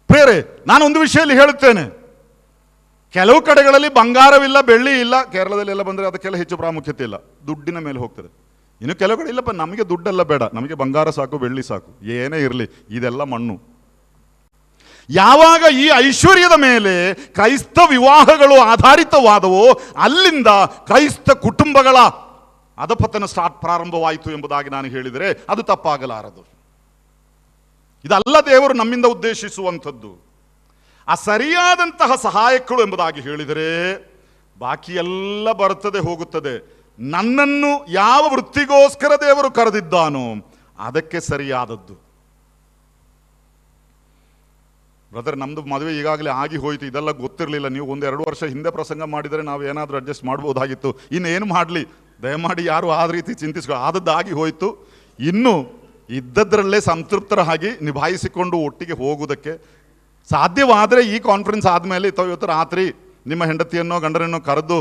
ಪ್ರಿಯರೇ, ನಾನೊಂದು ವಿಷಯದಲ್ಲಿ ಹೇಳುತ್ತೇನೆ, ಕೆಲವು ಕಡೆಗಳಲ್ಲಿ ಬಂಗಾರವಿಲ್ಲ, ಬೆಳ್ಳಿ ಇಲ್ಲ, ಕೇರಳದಲ್ಲಿ ಎಲ್ಲ ಬಂದರೆ ಅದಕ್ಕೆಲ್ಲ ಹೆಚ್ಚು ಪ್ರಾಮುಖ್ಯತೆ ಇಲ್ಲ, ದುಡ್ಡಿನ ಮೇಲೆ ಹೋಗ್ತದೆ. ಇನ್ನು ಕೆಲವು ಕಡೆ ಇಲ್ಲಪ್ಪ, ನಮಗೆ ದುಡ್ಡೆಲ್ಲ ಬೇಡ, ನಮಗೆ ಬಂಗಾರ ಸಾಕು, ಬೆಳ್ಳಿ ಸಾಕು, ಏನೇ ಇರಲಿ, ಇದೆಲ್ಲ ಮಣ್ಣು. ಯಾವಾಗ ಈ ಐಶ್ವರ್ಯದ ಮೇಲೆ ಕ್ರೈಸ್ತ ವಿವಾಹಗಳು ಆಧಾರಿತವಾದವೋ, ಅಲ್ಲಿಂದ ಕ್ರೈಸ್ತ ಕುಟುಂಬಗಳ ಅಧಪತನ ಪ್ರಾರಂಭವಾಯಿತು ಎಂಬುದಾಗಿ ನಾನು ಹೇಳಿದರೆ ಅದು ತಪ್ಪಾಗಲಾರದು. ಇದಲ್ಲ ದೇವರು ನಮ್ಮಿಂದ ಉದ್ದೇಶಿಸುವಂಥದ್ದು. ಆ ಸರಿಯಾದಂತಹ ಸಹಾಯಕಗಳು ಎಂಬುದಾಗಿ ಹೇಳಿದರೆ ಬಾಕಿ ಎಲ್ಲ ಬರ್ತದೆ, ಹೋಗುತ್ತದೆ. ನನ್ನನ್ನು ಯಾವ ವೃತ್ತಿಗೋಸ್ಕರ ದೇವರು ಕರೆದಿದ್ದಾನೋ ಅದಕ್ಕೆ ಸರಿಯಾದದ್ದು. ಬ್ರದರ್, ನಮ್ಮದು ಮದುವೆ ಈಗಾಗಲೇ ಆಗಿ ಹೋಯಿತು, ಇದೆಲ್ಲ ಗೊತ್ತಿರಲಿಲ್ಲ. ನೀವು 1-2 ವರ್ಷ ಹಿಂದೆ ಪ್ರಸಂಗ ಮಾಡಿದರೆ ನಾವು ಏನಾದರೂ ಅಡ್ಜಸ್ಟ್ ಮಾಡ್ಬೋದಾಗಿತ್ತು. ಇನ್ನೇನು ಮಾಡಲಿ, ದಯಮಾಡಿ ಯಾರು ಆ ರೀತಿ ಆದದ್ದಾಗಿ ಹೋಯಿತು. ಇನ್ನು ಇದ್ದದ್ರಲ್ಲೇ ಸಂತೃಪ್ತರಾಗಿ ನಿಭಾಯಿಸಿಕೊಂಡು ಒಟ್ಟಿಗೆ ಹೋಗುವುದಕ್ಕೆ ಸಾಧ್ಯವಾದರೆ ಈ ಕಾನ್ಫರೆನ್ಸ್ ಆದಮೇಲೆ ಇವತ್ತು ರಾತ್ರಿ ನಿಮ್ಮ ಹೆಂಡತಿಯನ್ನೋ ಗಂಡನನ್ನೋ ಕರೆದು,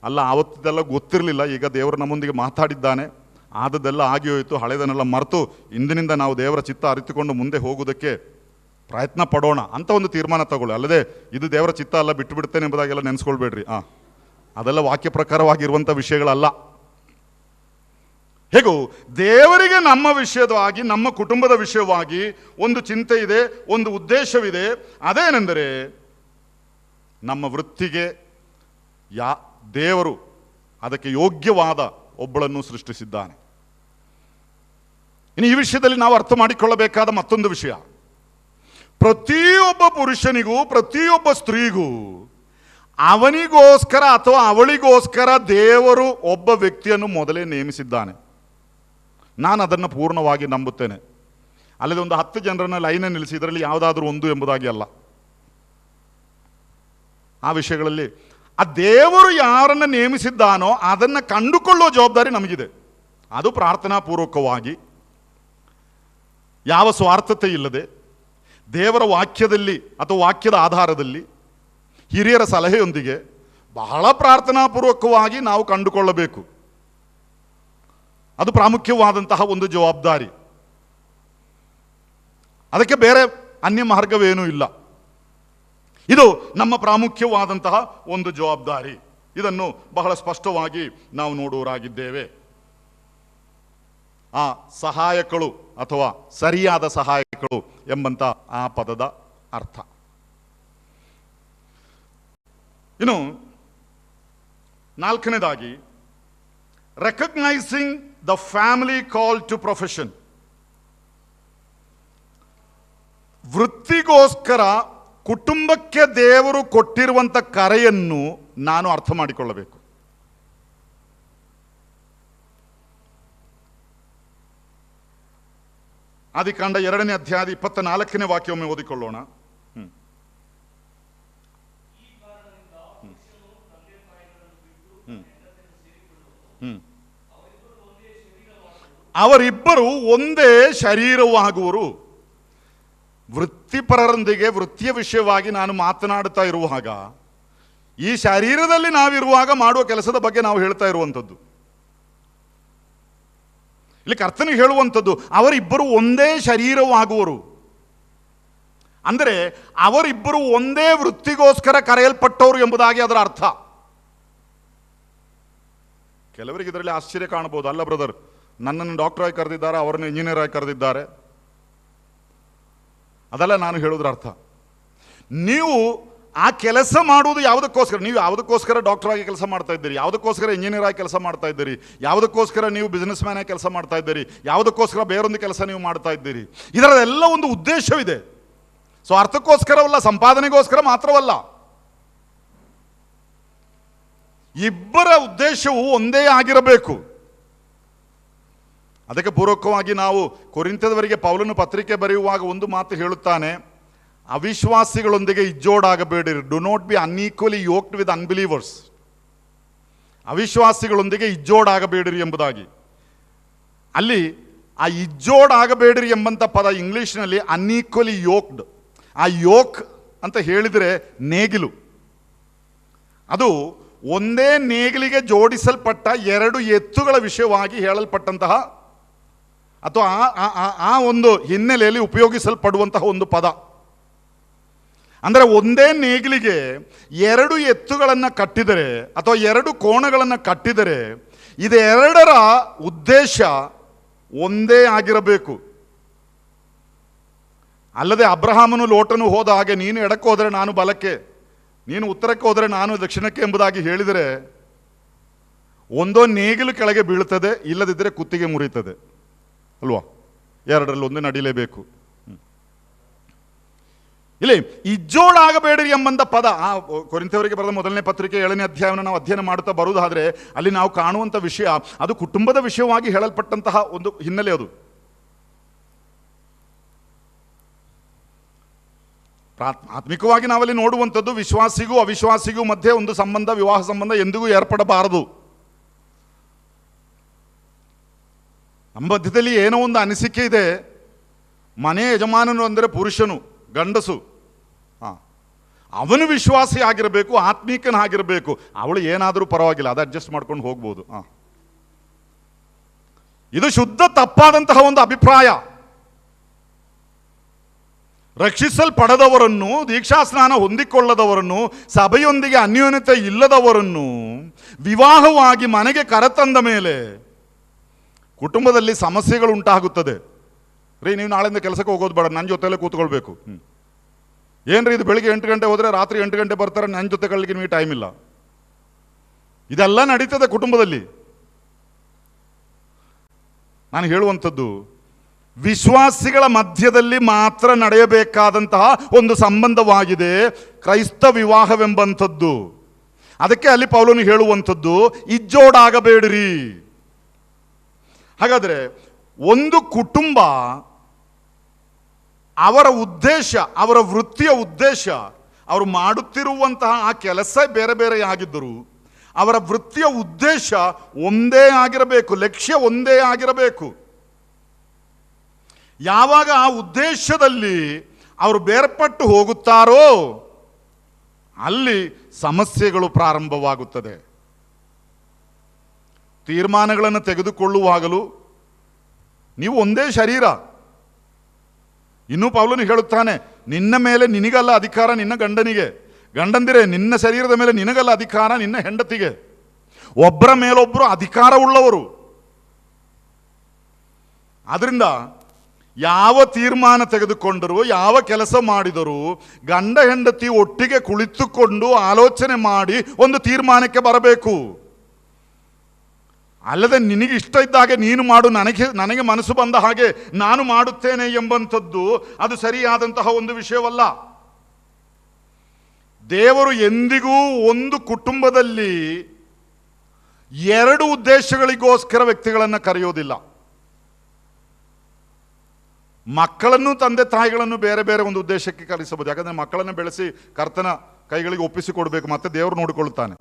ಅಲ್ಲ ಆವತ್ತಿದೆಲ್ಲ ಗೊತ್ತಿರಲಿಲ್ಲ, ಈಗ ದೇವರು ನಮ್ಮೊಂದಿಗೆ ಮಾತಾಡಿದ್ದಾನೆ, ಆದದ್ದೆಲ್ಲ ಆಗಿ ಹೋಯಿತು, ಹಳೆದನ್ನೆಲ್ಲ ಮರೆತು ಇಂದಿನಿಂದ ನಾವು ದೇವರ ಚಿತ್ತ ಅರಿತುಕೊಂಡು ಮುಂದೆ ಹೋಗುವುದಕ್ಕೆ ಪ್ರಯತ್ನ ಪಡೋಣ ಅಂತ ಒಂದು ತೀರ್ಮಾನ ತಗೊಳ್ಳಿ. ಅಲ್ಲದೆ ಇದು ದೇವರ ಚಿತ್ತ ಅಲ್ಲ, ಬಿಟ್ಟು ಬಿಡ್ತೇನೆ ಎಂಬುದಾಗೆಲ್ಲ ನೆನೆಸ್ಕೊಳ್ಬೇಡ್ರಿ. ಅದೆಲ್ಲ ವಾಕ್ಯ ಪ್ರಕಾರವಾಗಿರುವಂಥ ವಿಷಯಗಳಲ್ಲ. ಹೇಗೂ ದೇವರಿಗೆ ನಮ್ಮ ವಿಷಯವಾಗಿ, ನಮ್ಮ ಕುಟುಂಬದ ವಿಷಯವಾಗಿ ಒಂದು ಚಿಂತೆ ಇದೆ, ಒಂದು ಉದ್ದೇಶವಿದೆ. ಅದೇನೆಂದರೆ ನಮ್ಮ ವೃತ್ತಿಗೆ ದೇವರು ಅದಕ್ಕೆ ಯೋಗ್ಯವಾದ ಒಬ್ಬಳನ್ನು ಸೃಷ್ಟಿಸಿದ್ದಾನೆ. ಇನ್ನು ಈ ವಿಷಯದಲ್ಲಿ ನಾವು ಅರ್ಥ ಮಾಡಿಕೊಳ್ಳಬೇಕಾದ ಮತ್ತೊಂದು ವಿಷಯ, ಪ್ರತಿಯೊಬ್ಬ ಪುರುಷನಿಗೂ ಪ್ರತಿಯೊಬ್ಬ ಸ್ತ್ರೀಗೂ ಅವನಿಗೋಸ್ಕರ ಅಥವಾ ಅವಳಿಗೋಸ್ಕರ ದೇವರು ಒಬ್ಬ ವ್ಯಕ್ತಿಯನ್ನು ಮೊದಲೇ ನೇಮಿಸಿದ್ದಾನೆ. ನಾನು ಅದನ್ನು ಪೂರ್ಣವಾಗಿ ನಂಬುತ್ತೇನೆ. ಅಲ್ಲದೆ ಒಂದು 10 ಜನರನ್ನ ಲೈನಲ್ಲಿ ನಿಲ್ಲಿಸಿ ಇದರಲ್ಲಿ ಯಾವುದಾದ್ರೂ ಒಂದು ಎಂಬುದಾಗಿ ಅಲ್ಲ. ಆ ವಿಷಯಗಳಲ್ಲಿ ಆ ದೇವರು ಯಾರನ್ನು ನೇಮಿಸಿದ್ದಾನೋ ಅದನ್ನು ಕಂಡುಕೊಳ್ಳುವ ಜವಾಬ್ದಾರಿ ನಮಗಿದೆ. ಅದು ಪ್ರಾರ್ಥನಾಪೂರ್ವಕವಾಗಿ, ಯಾವ ಸ್ವಾರ್ಥತೆ ಇಲ್ಲದೆ, ದೇವರ ವಾಕ್ಯದಲ್ಲಿ ಅಥವಾ ವಾಕ್ಯದ ಆಧಾರದಲ್ಲಿ ಹಿರಿಯರ ಸಲಹೆಯೊಂದಿಗೆ ಬಹಳ ಪ್ರಾರ್ಥನಾಪೂರ್ವಕವಾಗಿ ನಾವು ಕಂಡುಕೊಳ್ಳಬೇಕು. ಅದು ಪ್ರಾಮುಖ್ಯವಾದಂತಹ ಒಂದು ಜವಾಬ್ದಾರಿ. ಅದಕ್ಕೆ ಬೇರೆ ಅನ್ಯ ಮಾರ್ಗವೇನೂ ಇಲ್ಲ. ಇದು ನಮ್ಮ ಪ್ರಾಮುಖ್ಯವಾದಂತಹ ಒಂದು ಜವಾಬ್ದಾರಿ. ಇದನ್ನು ಬಹಳ ಸ್ಪಷ್ಟವಾಗಿ ನಾವು ನೋಡುವರಾಗಿದ್ದೇವೆ. ಆ ಸಹಾಯಕಳು ಅಥವಾ ಸರಿಯಾದ ಸಹಾಯಕಳು ಎಂಬಂತ ಆ ಪದದ ಅರ್ಥ. ಇನ್ನು 4ನೇದಾಗಿ, recognising the family call to profession. ವೃತ್ತಿಗೋಸ್ಕರ ಕುಟುಂಬಕ್ಕೆ ದೇವರು ಕೊಟ್ಟಿರುವಂಥ ಕರೆಯನ್ನು ನಾನು ಅರ್ಥ ಮಾಡಿಕೊಳ್ಳಬೇಕು. ಆದಿಕಾಂಡ 2ನೇ ಅಧ್ಯಾಯ 24ನೇ ವಾಕ್ಯವೊಮ್ಮೆ ಓದಿಕೊಳ್ಳೋಣ. ಅವರಿಬ್ಬರು ಒಂದೇ ಶರೀರವಾಗುವರು. ವೃತ್ತಿಪರರೊಂದಿಗೆ ವೃತ್ತಿಯ ವಿಷಯವಾಗಿ ನಾನು ಮಾತನಾಡುತ್ತಾ ಇರುವಾಗ ಈ ಶರೀರದಲ್ಲಿ ನಾವಿರುವಾಗ ಮಾಡುವ ಕೆಲಸದ ಬಗ್ಗೆ ನಾವು ಹೇಳ್ತಾ ಇರುವಂಥದ್ದು. ಇಲ್ಲಿ ಕರ್ತನಿಗೆ ಹೇಳುವಂಥದ್ದು ಅವರಿಬ್ಬರು ಒಂದೇ ಶರೀರವಾಗುವರು. ಅಂದರೆ ಅವರಿಬ್ಬರು ಒಂದೇ ವೃತ್ತಿಗೋಸ್ಕರ ಕರೆಯಲ್ಪಟ್ಟವರು ಎಂಬುದಾಗಿ ಅದರ ಅರ್ಥ. ಕೆಲವರಿಗೆ ಇದರಲ್ಲಿ ಆಶ್ಚರ್ಯ ಕಾಣಬಹುದು. ಅಲ್ಲ ಬ್ರದರ್, ನನ್ನನ್ನು ಡಾಕ್ಟರ್ ಆಗಿ ಕರೆದಿದ್ದಾರೆ, ಅವರನ್ನು ಇಂಜಿನಿಯರ್ ಆಗಿ ಕರೆದಿದ್ದಾರೆ. ಅದಲ್ಲ ನಾನು ಹೇಳೋದ್ರ ಅರ್ಥ. ನೀವು ಆ ಕೆಲಸ ಮಾಡುವುದು ಯಾವುದಕ್ಕೋಸ್ಕರ? ನೀವು ಯಾವುದಕ್ಕೋಸ್ಕರ ಡಾಕ್ಟರ್ ಆಗಿ ಕೆಲಸ ಮಾಡ್ತಾ ಇದ್ದೀರಿ, ಯಾವುದಕ್ಕೋಸ್ಕರ ಇಂಜಿನಿಯರ್ ಆಗಿ ಕೆಲಸ ಮಾಡ್ತಾ ಇದ್ದೀರಿ, ಯಾವುದಕ್ಕೋಸ್ಕರ ನೀವು ಬಿಸ್ನೆಸ್ ಮ್ಯಾನ್ ಆಗಿ ಕೆಲಸ ಮಾಡ್ತಾ ಇದ್ದೀರಿ, ಯಾವುದಕ್ಕೋಸ್ಕರ ಬೇರೊಂದು ಕೆಲಸ ನೀವು ಮಾಡ್ತಾ ಇದ್ದೀರಿ, ಇದರದೆಲ್ಲ ಒಂದು ಉದ್ದೇಶವಿದೆ. ಸೊ ಅರ್ಥಕ್ಕೋಸ್ಕರವಲ್ಲ, ಸಂಪಾದನೆಗೋಸ್ಕರ ಮಾತ್ರವಲ್ಲ. ಇಬ್ಬರ ಉದ್ದೇಶವು ಒಂದೇ ಆಗಿರಬೇಕು. ಅದಕ್ಕೆ ಪೂರ್ವಕವಾಗಿ ನಾವು ಕೊರಿಂಥದವರಿಗೆ ಪೌಲನು ಪತ್ರಿಕೆ ಬರೆಯುವಾಗ ಒಂದು ಮಾತು ಹೇಳುತ್ತಾನೆ, ಅವಿಶ್ವಾಸಿಗಳೊಂದಿಗೆ ಇಜ್ಜೋಡಾಗಬೇಡಿರಿ. Do not be unequally yoked with unbelievers. ಅವಿಶ್ವಾಸಿಗಳೊಂದಿಗೆ ಇಜ್ಜೋಡಾಗಬೇಡಿರಿ ಎಂಬುದಾಗಿ. ಅಲ್ಲಿ ಆ ಇಜ್ಜೋಡಾಗಬೇಡಿರಿ ಎಂಬಂಥ ಪದ ಇಂಗ್ಲೀಷ್ನಲ್ಲಿ ಅನ್ಈಕ್ವಲಿ ಯೋಕ್ಡ್. ಆ ಯೋಕ್ ಅಂತ ಹೇಳಿದರೆ ನೇಗಿಲು. ಅದು ಒಂದೇ ನೇಗಿಲಿಗೆ ಜೋಡಿಸಲ್ಪಟ್ಟ 2 ಎತ್ತುಗಳ ವಿಷಯವಾಗಿ ಹೇಳಲ್ಪಟ್ಟಂತಹ ಅಥವಾ ಆ ಒಂದು ಹಿನ್ನೆಲೆಯಲ್ಲಿ ಉಪಯೋಗಿಸಲ್ಪಡುವಂತಹ ಒಂದು ಪದ. ಅಂದರೆ ಒಂದೇ ನೇಗಿಲಿಗೆ 2 ಎತ್ತುಗಳನ್ನು ಕಟ್ಟಿದರೆ ಅಥವಾ 2 ಕೋಣಗಳನ್ನು ಕಟ್ಟಿದರೆ ಇದೆರಡರ ಉದ್ದೇಶ ಒಂದೇ ಆಗಿರಬೇಕು. ಅಲ್ಲದೆ ಅಬ್ರಹಾಮನು ಲೋಟನು ಹೋದ ಹಾಗೆ ನೀನು ಎಡಕ್ಕೆ ಹೋದರೆ ನಾನು ಬಲಕ್ಕೆ, ನೀನು ಉತ್ತರಕ್ಕೆ ಹೋದರೆ ನಾನು ದಕ್ಷಿಣಕ್ಕೆ ಎಂಬುದಾಗಿ ಹೇಳಿದರೆ ಒಂದೋ ನೇಗಿಲು ಕೆಳಗೆ ಬೀಳುತ್ತದೆ, ಇಲ್ಲದಿದ್ದರೆ ಕುತ್ತಿಗೆ ಮುರಿಯುತ್ತದೆ ಅಲ್ವಾ? ಎರಡರಲ್ಲಿ ಒಂದೇ ನಡೀಲೇಬೇಕು. ಇಲ್ಲಿ ಇಜ್ಜೋಡಾಗಬೇಡಿರಿ ಎಂಬಂಥ ಪದ ಆ ಕೊರಿಂಥದವರಿಗೆ ಬರೆದ 1ನೇ ಪತ್ರಿಕೆ 7ನೇ ಅಧ್ಯಾಯವನ್ನು ನಾವು ಅಧ್ಯಯನ ಮಾಡುತ್ತಾ ಬರುವುದಾದರೆ ಅಲ್ಲಿ ನಾವು ಕಾಣುವಂಥ ವಿಷಯ ಅದು ಕುಟುಂಬದ ವಿಷಯವಾಗಿ ಹೇಳಲ್ಪಟ್ಟಂತಹ ಒಂದು ಹಿನ್ನೆಲೆ. ಅದು ಆತ್ಮಿಕವಾಗಿ ನಾವಲ್ಲಿ ನೋಡುವಂಥದ್ದು ವಿಶ್ವಾಸಿಗೂ ಅವಿಶ್ವಾಸಿಗೂ ಮಧ್ಯೆ ಒಂದು ಸಂಬಂಧ, ವಿವಾಹ ಸಂಬಂಧ ಎಂದಿಗೂ ಏರ್ಪಡಬಾರದು. ನಮ್ಮ ಮಧ್ಯದಲ್ಲಿ ಏನೋ ಒಂದು ಅನಿಸಿಕೆ ಇದೆ, ಮನೆ ಯಜಮಾನನು ಅಂದರೆ ಪುರುಷನು, ಗಂಡಸು, ಅವನು ವಿಶ್ವಾಸಿ ಆಗಿರಬೇಕು, ಆತ್ಮೀಕನಾಗಿರಬೇಕು. ಅವಳು ಏನಾದರೂ ಪರವಾಗಿಲ್ಲ, ಅದು ಅಡ್ಜಸ್ಟ್ ಮಾಡ್ಕೊಂಡು ಹೋಗ್ಬೋದು. ಇದು ಶುದ್ಧ ತಪ್ಪಾದಂತಹ ಒಂದು ಅಭಿಪ್ರಾಯ. ರಕ್ಷಿಸಲ್ಪಡದವರನ್ನು, ದೀಕ್ಷಾಸ್ನಾನ ಹೊಂದಿಕೊಳ್ಳದವರನ್ನು, ಸಭೆಯೊಂದಿಗೆ ಅನ್ಯೋನ್ಯತೆ ಇಲ್ಲದವರನ್ನು ವಿವಾಹವಾಗಿ ಮನೆಗೆ ಕರೆತಂದ ಮೇಲೆ ಕುಟುಂಬದಲ್ಲಿ ಸಮಸ್ಯೆಗಳು ಉಂಟಾಗುತ್ತದೆ. ರೀ, ನೀವು ನಾಳೆಯಿಂದ ಕೆಲಸಕ್ಕೆ ಹೋಗೋದು ಬೇಡ, ನನ್ನ ಜೊತೆಲೇ ಕೂತ್ಕೊಳ್ಬೇಕು. ಏನ್ರಿ ಇದು, ಬೆಳಿಗ್ಗೆ 8 ಗಂಟೆ ಹೋದರೆ ರಾತ್ರಿ 8 ಗಂಟೆ ಬರ್ತಾರೆ, ನನ್ನ ಜೊತೆ ಕಳ್ಳಿಗೆ ನಿಮಗೆ ಟೈಮ್ ಇಲ್ಲ. ಇದೆಲ್ಲ ನಡೀತದೆ ಕುಟುಂಬದಲ್ಲಿ. ನಾನು ಹೇಳುವಂಥದ್ದು ವಿಶ್ವಾಸಿಗಳ ಮಧ್ಯದಲ್ಲಿ ಮಾತ್ರ ನಡೆಯಬೇಕಾದಂತಹ ಒಂದು ಸಂಬಂಧವಾಗಿದೆ ಕ್ರೈಸ್ತ ವಿವಾಹವೆಂಬಂಥದ್ದು. ಅದಕ್ಕೆ ಅಲ್ಲಿ ಪೌಲನು ಹೇಳುವಂಥದ್ದು ಇಜ್ಜೋಡಾಗಬೇಡಿರಿ. ಹಾಗಾದರೆ ಒಂದು ಕುಟುಂಬ ಅವರ ಉದ್ದೇಶ, ಅವರ ವೃತ್ತಿಯ ಉದ್ದೇಶ, ಅವರು ಮಾಡುತ್ತಿರುವಂತಹ ಆ ಕೆಲಸ ಬೇರೆ ಬೇರೆ ಆಗಿದ್ದರು, ಅವರ ವೃತ್ತಿಯ ಉದ್ದೇಶ ಒಂದೇ ಆಗಿರಬೇಕು, ಲಕ್ಷ್ಯ ಒಂದೇ ಆಗಿರಬೇಕು. ಯಾವಾಗ ಆ ಉದ್ದೇಶದಲ್ಲಿ ಅವರು ಬೇರ್ಪಟ್ಟು ಹೋಗುತ್ತಾರೋ ಅಲ್ಲಿ ಸಮಸ್ಯೆಗಳು ಪ್ರಾರಂಭವಾಗುತ್ತದೆ. ತೀರ್ಮಾನಗಳನ್ನು ತೆಗೆದುಕೊಳ್ಳುವಾಗಲೂ ನೀವು ಒಂದೇ ಶರೀರ. ಇನ್ನೂ ಪೌಲನು ಹೇಳುತ್ತಾನೆ, ನಿನ್ನ ಮೇಲೆ ನಿನಗಲ್ಲ ಅಧಿಕಾರ, ನಿನ್ನ ಗಂಡನಿಗೆ. ಗಂಡಂದಿರೆ, ನಿನ್ನ ಶರೀರದ ಮೇಲೆ ನಿನಗಲ್ಲ ಅಧಿಕಾರ, ನಿನ್ನ ಹೆಂಡತಿಗೆ. ಒಬ್ಬರ ಮೇಲೊಬ್ಬರು ಅಧಿಕಾರವುಳ್ಳವರು. ಆದ್ರಿಂದ ಯಾವ ತೀರ್ಮಾನ ತೆಗೆದುಕೊಂಡರೂ, ಯಾವ ಕೆಲಸ ಮಾಡಿದರೂ ಗಂಡ ಹೆಂಡತಿ ಒಟ್ಟಿಗೆ ಕುಳಿತುಕೊಂಡು ಆಲೋಚನೆ ಮಾಡಿ ಒಂದು ತೀರ್ಮಾನಕ್ಕೆ ಬರಬೇಕು. ಅಲ್ಲದೆ ನಿನಗೆ ಇಷ್ಟ ಇದ್ದ ಹಾಗೆ ನೀನು ಮಾಡು, ನನಗೆ ಮನಸ್ಸು ಬಂದ ಹಾಗೆ ನಾನು ಮಾಡುತ್ತೇನೆ ಎಂಬಂಥದ್ದು ಅದು ಸರಿಯಾದಂತಹ ಒಂದು ವಿಷಯವಲ್ಲ. ದೇವರು ಎಂದಿಗೂ ಒಂದು ಕುಟುಂಬದಲ್ಲಿ ಎರಡು ಉದ್ದೇಶಗಳಿಗೋಸ್ಕರ ವ್ಯಕ್ತಿಗಳನ್ನು ಕರೆಯೋದಿಲ್ಲ. ಮಕ್ಕಳನ್ನು, ತಂದೆ ತಾಯಿಗಳನ್ನು ಬೇರೆ ಬೇರೆ ಒಂದು ಉದ್ದೇಶಕ್ಕೆ ಕರೆಸಬಹುದು. ಯಾಕಂದರೆ ಮಕ್ಕಳನ್ನು ಬೆಳೆಸಿ ಕರ್ತನ ಕೈಗಳಿಗೆ ಒಪ್ಪಿಸಿಕೊಡ್ಬೇಕು, ಮತ್ತೆ ದೇವರು ನೋಡಿಕೊಳ್ಳುತ್ತಾನೆ.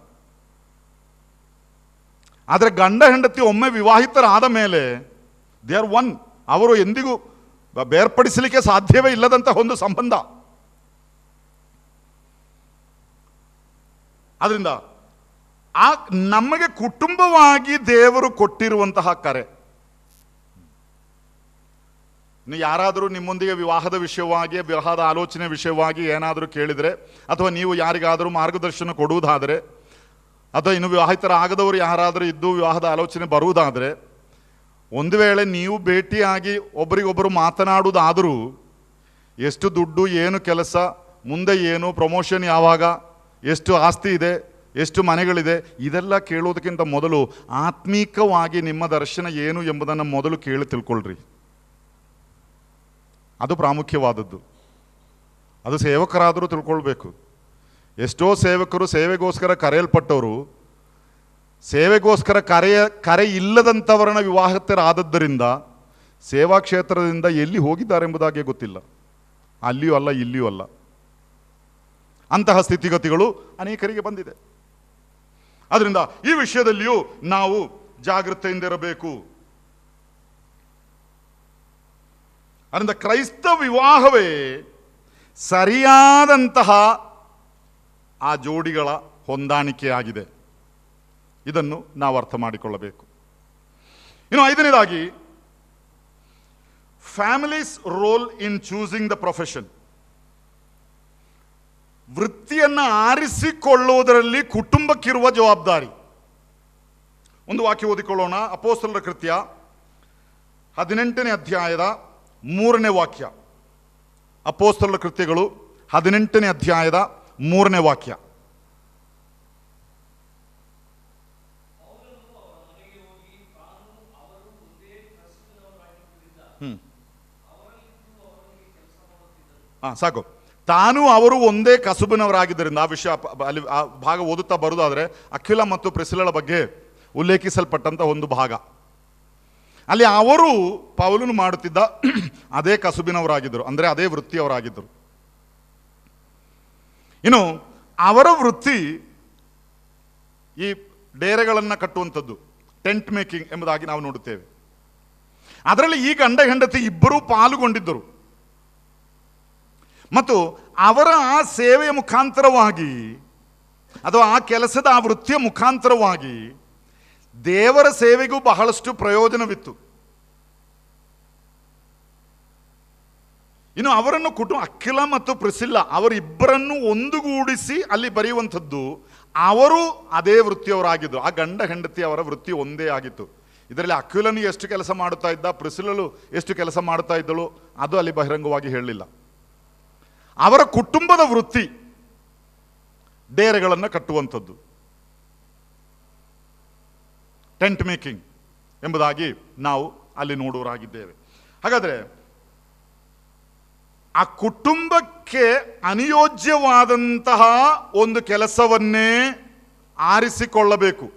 ಆದರೆ ಗಂಡ ಹೆಂಡತಿ ಒಮ್ಮೆ ವಿವಾಹಿತರಾದ ಮೇಲೆ ದೇ ಆರ್ ಒನ್. ಅವರು ಎಂದಿಗೂ ಬೇರ್ಪಡಿಸಲಿಕ್ಕೆ ಸಾಧ್ಯವೇ ಇಲ್ಲದಂತಹ ಒಂದು ಸಂಬಂಧ. ಆದ್ರಿಂದ ಆ ನಮಗೆ ಕುಟುಂಬವಾಗಿ ದೇವರು ಕೊಟ್ಟಿರುವಂತಹ ಕರೆ. ಇನ್ನು ಯಾರಾದರೂ ನಿಮ್ಮೊಂದಿಗೆ ವಿವಾಹದ ವಿಷಯವಾಗಿ, ವಿವಾಹದ ಆಲೋಚನೆ ವಿಷಯವಾಗಿ ಏನಾದರೂ ಕೇಳಿದರೆ, ಅಥವಾ ನೀವು ಯಾರಿಗಾದರೂ ಮಾರ್ಗದರ್ಶನ ಕೊಡುವುದಾದರೆ, ಅಥವಾ ಇನ್ನು ವಿವಾಹಿತರಾಗದವರು ಯಾರಾದರೂ ಇದ್ದು ವಿವಾಹದ ಆಲೋಚನೆ ಬರುವುದಾದರೆ, ಒಂದು ವೇಳೆ ನೀವು ಭೇಟಿಯಾಗಿ ಒಬ್ಬರಿಗೊಬ್ಬರು ಮಾತನಾಡುವುದಾದರೂ ಎಷ್ಟು ದುಡ್ಡು, ಏನು ಕೆಲಸ, ಮುಂದೆ ಏನು, ಪ್ರಮೋಷನ್ ಯಾವಾಗ, ಎಷ್ಟು ಆಸ್ತಿ ಇದೆ, ಎಷ್ಟು ಮನೆಗಳಿದೆ, ಇದೆಲ್ಲ ಕೇಳೋದಕ್ಕಿಂತ ಮೊದಲು ಆತ್ಮೀಕವಾಗಿ ನಿಮ್ಮ ದರ್ಶನ ಏನು ಎಂಬುದನ್ನು ಮೊದಲು ಕೇಳಿ ತಿಳ್ಕೊಳ್ರಿ. ಅದು ಪ್ರಾಮುಖ್ಯವಾದದ್ದು. ಅದು ಸೇವಕರಾದರೂ ತಿಳ್ಕೊಳ್ಬೇಕು. ಎಷ್ಟೋ ಸೇವಕರು ಸೇವೆಗೋಸ್ಕರ ಕರೆಯಲ್ಪಟ್ಟವರು ಸೇವೆಗೋಸ್ಕರ ಕರೆ ಇಲ್ಲದಂಥವರನ್ನ ವಿವಾಹಿತರಾದದ್ದರಿಂದ ಸೇವಾ ಕ್ಷೇತ್ರದಿಂದ ಎಲ್ಲಿ ಹೋಗಿದ್ದಾರೆ ಎಂಬುದಾಗಿ ಗೊತ್ತಿಲ್ಲ. ಅಲ್ಲಿಯೂ ಅಲ್ಲ, ಇಲ್ಲಿಯೂ ಅಲ್ಲ. ಅಂತಹ ಸ್ಥಿತಿಗತಿಗಳು ಅನೇಕರಿಗೆ ಬಂದಿದೆ. ಅದರಿಂದ ಈ ವಿಷಯದಲ್ಲಿಯೂ ನಾವು ಜಾಗೃತೆಯಿಂದಿರಬೇಕು. ಅದರಿಂದ ಕ್ರೈಸ್ತ ವಿವಾಹವೇ ಸರಿಯಾದಂತಹ ಆ ಜೋಡಿಗಳ ಹೊಂದಾಣಿಕೆಯಾಗಿದೆ. ಇದನ್ನು ನಾವು ಅರ್ಥ ಮಾಡಿಕೊಳ್ಳಬೇಕು. ಇನ್ನು ಐದನೇದಾಗಿ, family's role in choosing the profession. ವೃತ್ತಿಯನ್ನು ಆರಿಸಿಕೊಳ್ಳುವುದರಲ್ಲಿ ಕುಟುಂಬಕ್ಕಿರುವ ಜವಾಬ್ದಾರಿ. ಒಂದು ವಾಕ್ಯ ಓದಿಕೊಳ್ಳೋಣ. ಅಪೊಸ್ತಲರ ಕೃತ್ಯ 18ನೇ ಅಧ್ಯಾಯದ 3ನೇ ವಾಕ್ಯ. ಅಪೊಸ್ತಲರ ಕೃತ್ಯಗಳು 18ನೇ ಅಧ್ಯಾಯದ 3ನೇ ವಾಕ್ಯ. ಸಾಕು. ತಾನು ಅವರು ಒಂದೇ ಕಸುಬಿನವರಾಗಿದ್ದರಿಂದ, ಆ ವಿಷಯ ಅಲ್ಲಿ ಆ ಭಾಗ ಓದುತ್ತಾ ಬರುವುದಾದರೆ ಅಕ್ವಿಲ ಮತ್ತು ಪ್ರಿಸಿಲಳ ಬಗ್ಗೆ ಉಲ್ಲೇಖಿಸಲ್ಪಟ್ಟಂತ ಒಂದು ಭಾಗ. ಅಲ್ಲಿ ಅವರು ಪೌಲನು ಮಾಡುತ್ತಿದ್ದ ಅದೇ ಕಸುಬಿನವರಾಗಿದ್ದರು, ಅಂದರೆ ಅದೇ ವೃತ್ತಿಯವರಾಗಿದ್ದರು. ಇನ್ನು ಅವರ ವೃತ್ತಿ ಈ ಡೇರೆಗಳನ್ನು ಕಟ್ಟುವಂಥದ್ದು, ಟೆಂಟ್ ಮೇಕಿಂಗ್ ಎಂಬುದಾಗಿ ನಾವು ನೋಡುತ್ತೇವೆ. ಅದರಲ್ಲಿ ಈ ಗಂಡ ಹೆಂಡತಿ ಇಬ್ಬರೂ ಪಾಲುಗೊಂಡಿದ್ದರು. ಮತ್ತು ಅವರ ಆ ಸೇವೆಯ ಮುಖಾಂತರವಾಗಿ, ಅಥವಾ ಆ ಕೆಲಸದ ಆ ವೃತ್ತಿಯ ಮುಖಾಂತರವಾಗಿ ದೇವರ ಸೇವೆಗೂ ಬಹಳಷ್ಟು ಪ್ರಯೋಜನವಿತ್ತು. ಇನ್ನು ಅವರನ್ನು ಅಕ್ವಿಲ ಮತ್ತು ಪ್ರಿಸಿಲ್ಲ ಅವರಿಬ್ಬರನ್ನು ಒಂದುಗೂಡಿಸಿ ಅಲ್ಲಿ ಬರೆಯುವಂಥದ್ದು, ಅವರು ಅದೇ ವೃತ್ತಿಯವರಾಗಿದ್ದರು. ಆ ಗಂಡ ಹೆಂಡತಿ ಅವರ ವೃತ್ತಿ ಒಂದೇ ಆಗಿತ್ತು. ಇದರಲ್ಲಿ ಅಕ್ವಿಲನು ಎಷ್ಟು ಕೆಲಸ ಮಾಡುತ್ತಾ ಇದ್ದ, ಪ್ರಿಸಿಲಳು ಎಷ್ಟು ಕೆಲಸ ಮಾಡುತ್ತಾ ಇದ್ದಳು, ಅದು ಅಲ್ಲಿ ಬಹಿರಂಗವಾಗಿ ಹೇಳಲಿಲ್ಲ. ಅವರ ಕುಟುಂಬದ ವೃತ್ತಿ ಡೇರೆಗಳನ್ನು ಕಟ್ಟುವಂಥದ್ದು, ಟೆಂಟ್ ಮೇಕಿಂಗ್ ಎಂಬುದಾಗಿ ನಾವು ಅಲ್ಲಿ ನೋಡುವರಾಗಿದ್ದೇವೆ. ಹಾಗಾದರೆ ಆ ಕುಟುಂಬಕ್ಕೆ ಅನಿಯೋಜ್ಯವಾದಂತಹ ಒಂದು ಕೆಲಸವನ್ನೇ ಆರಿಸಿಕೊಳ್ಳಬೇಕು.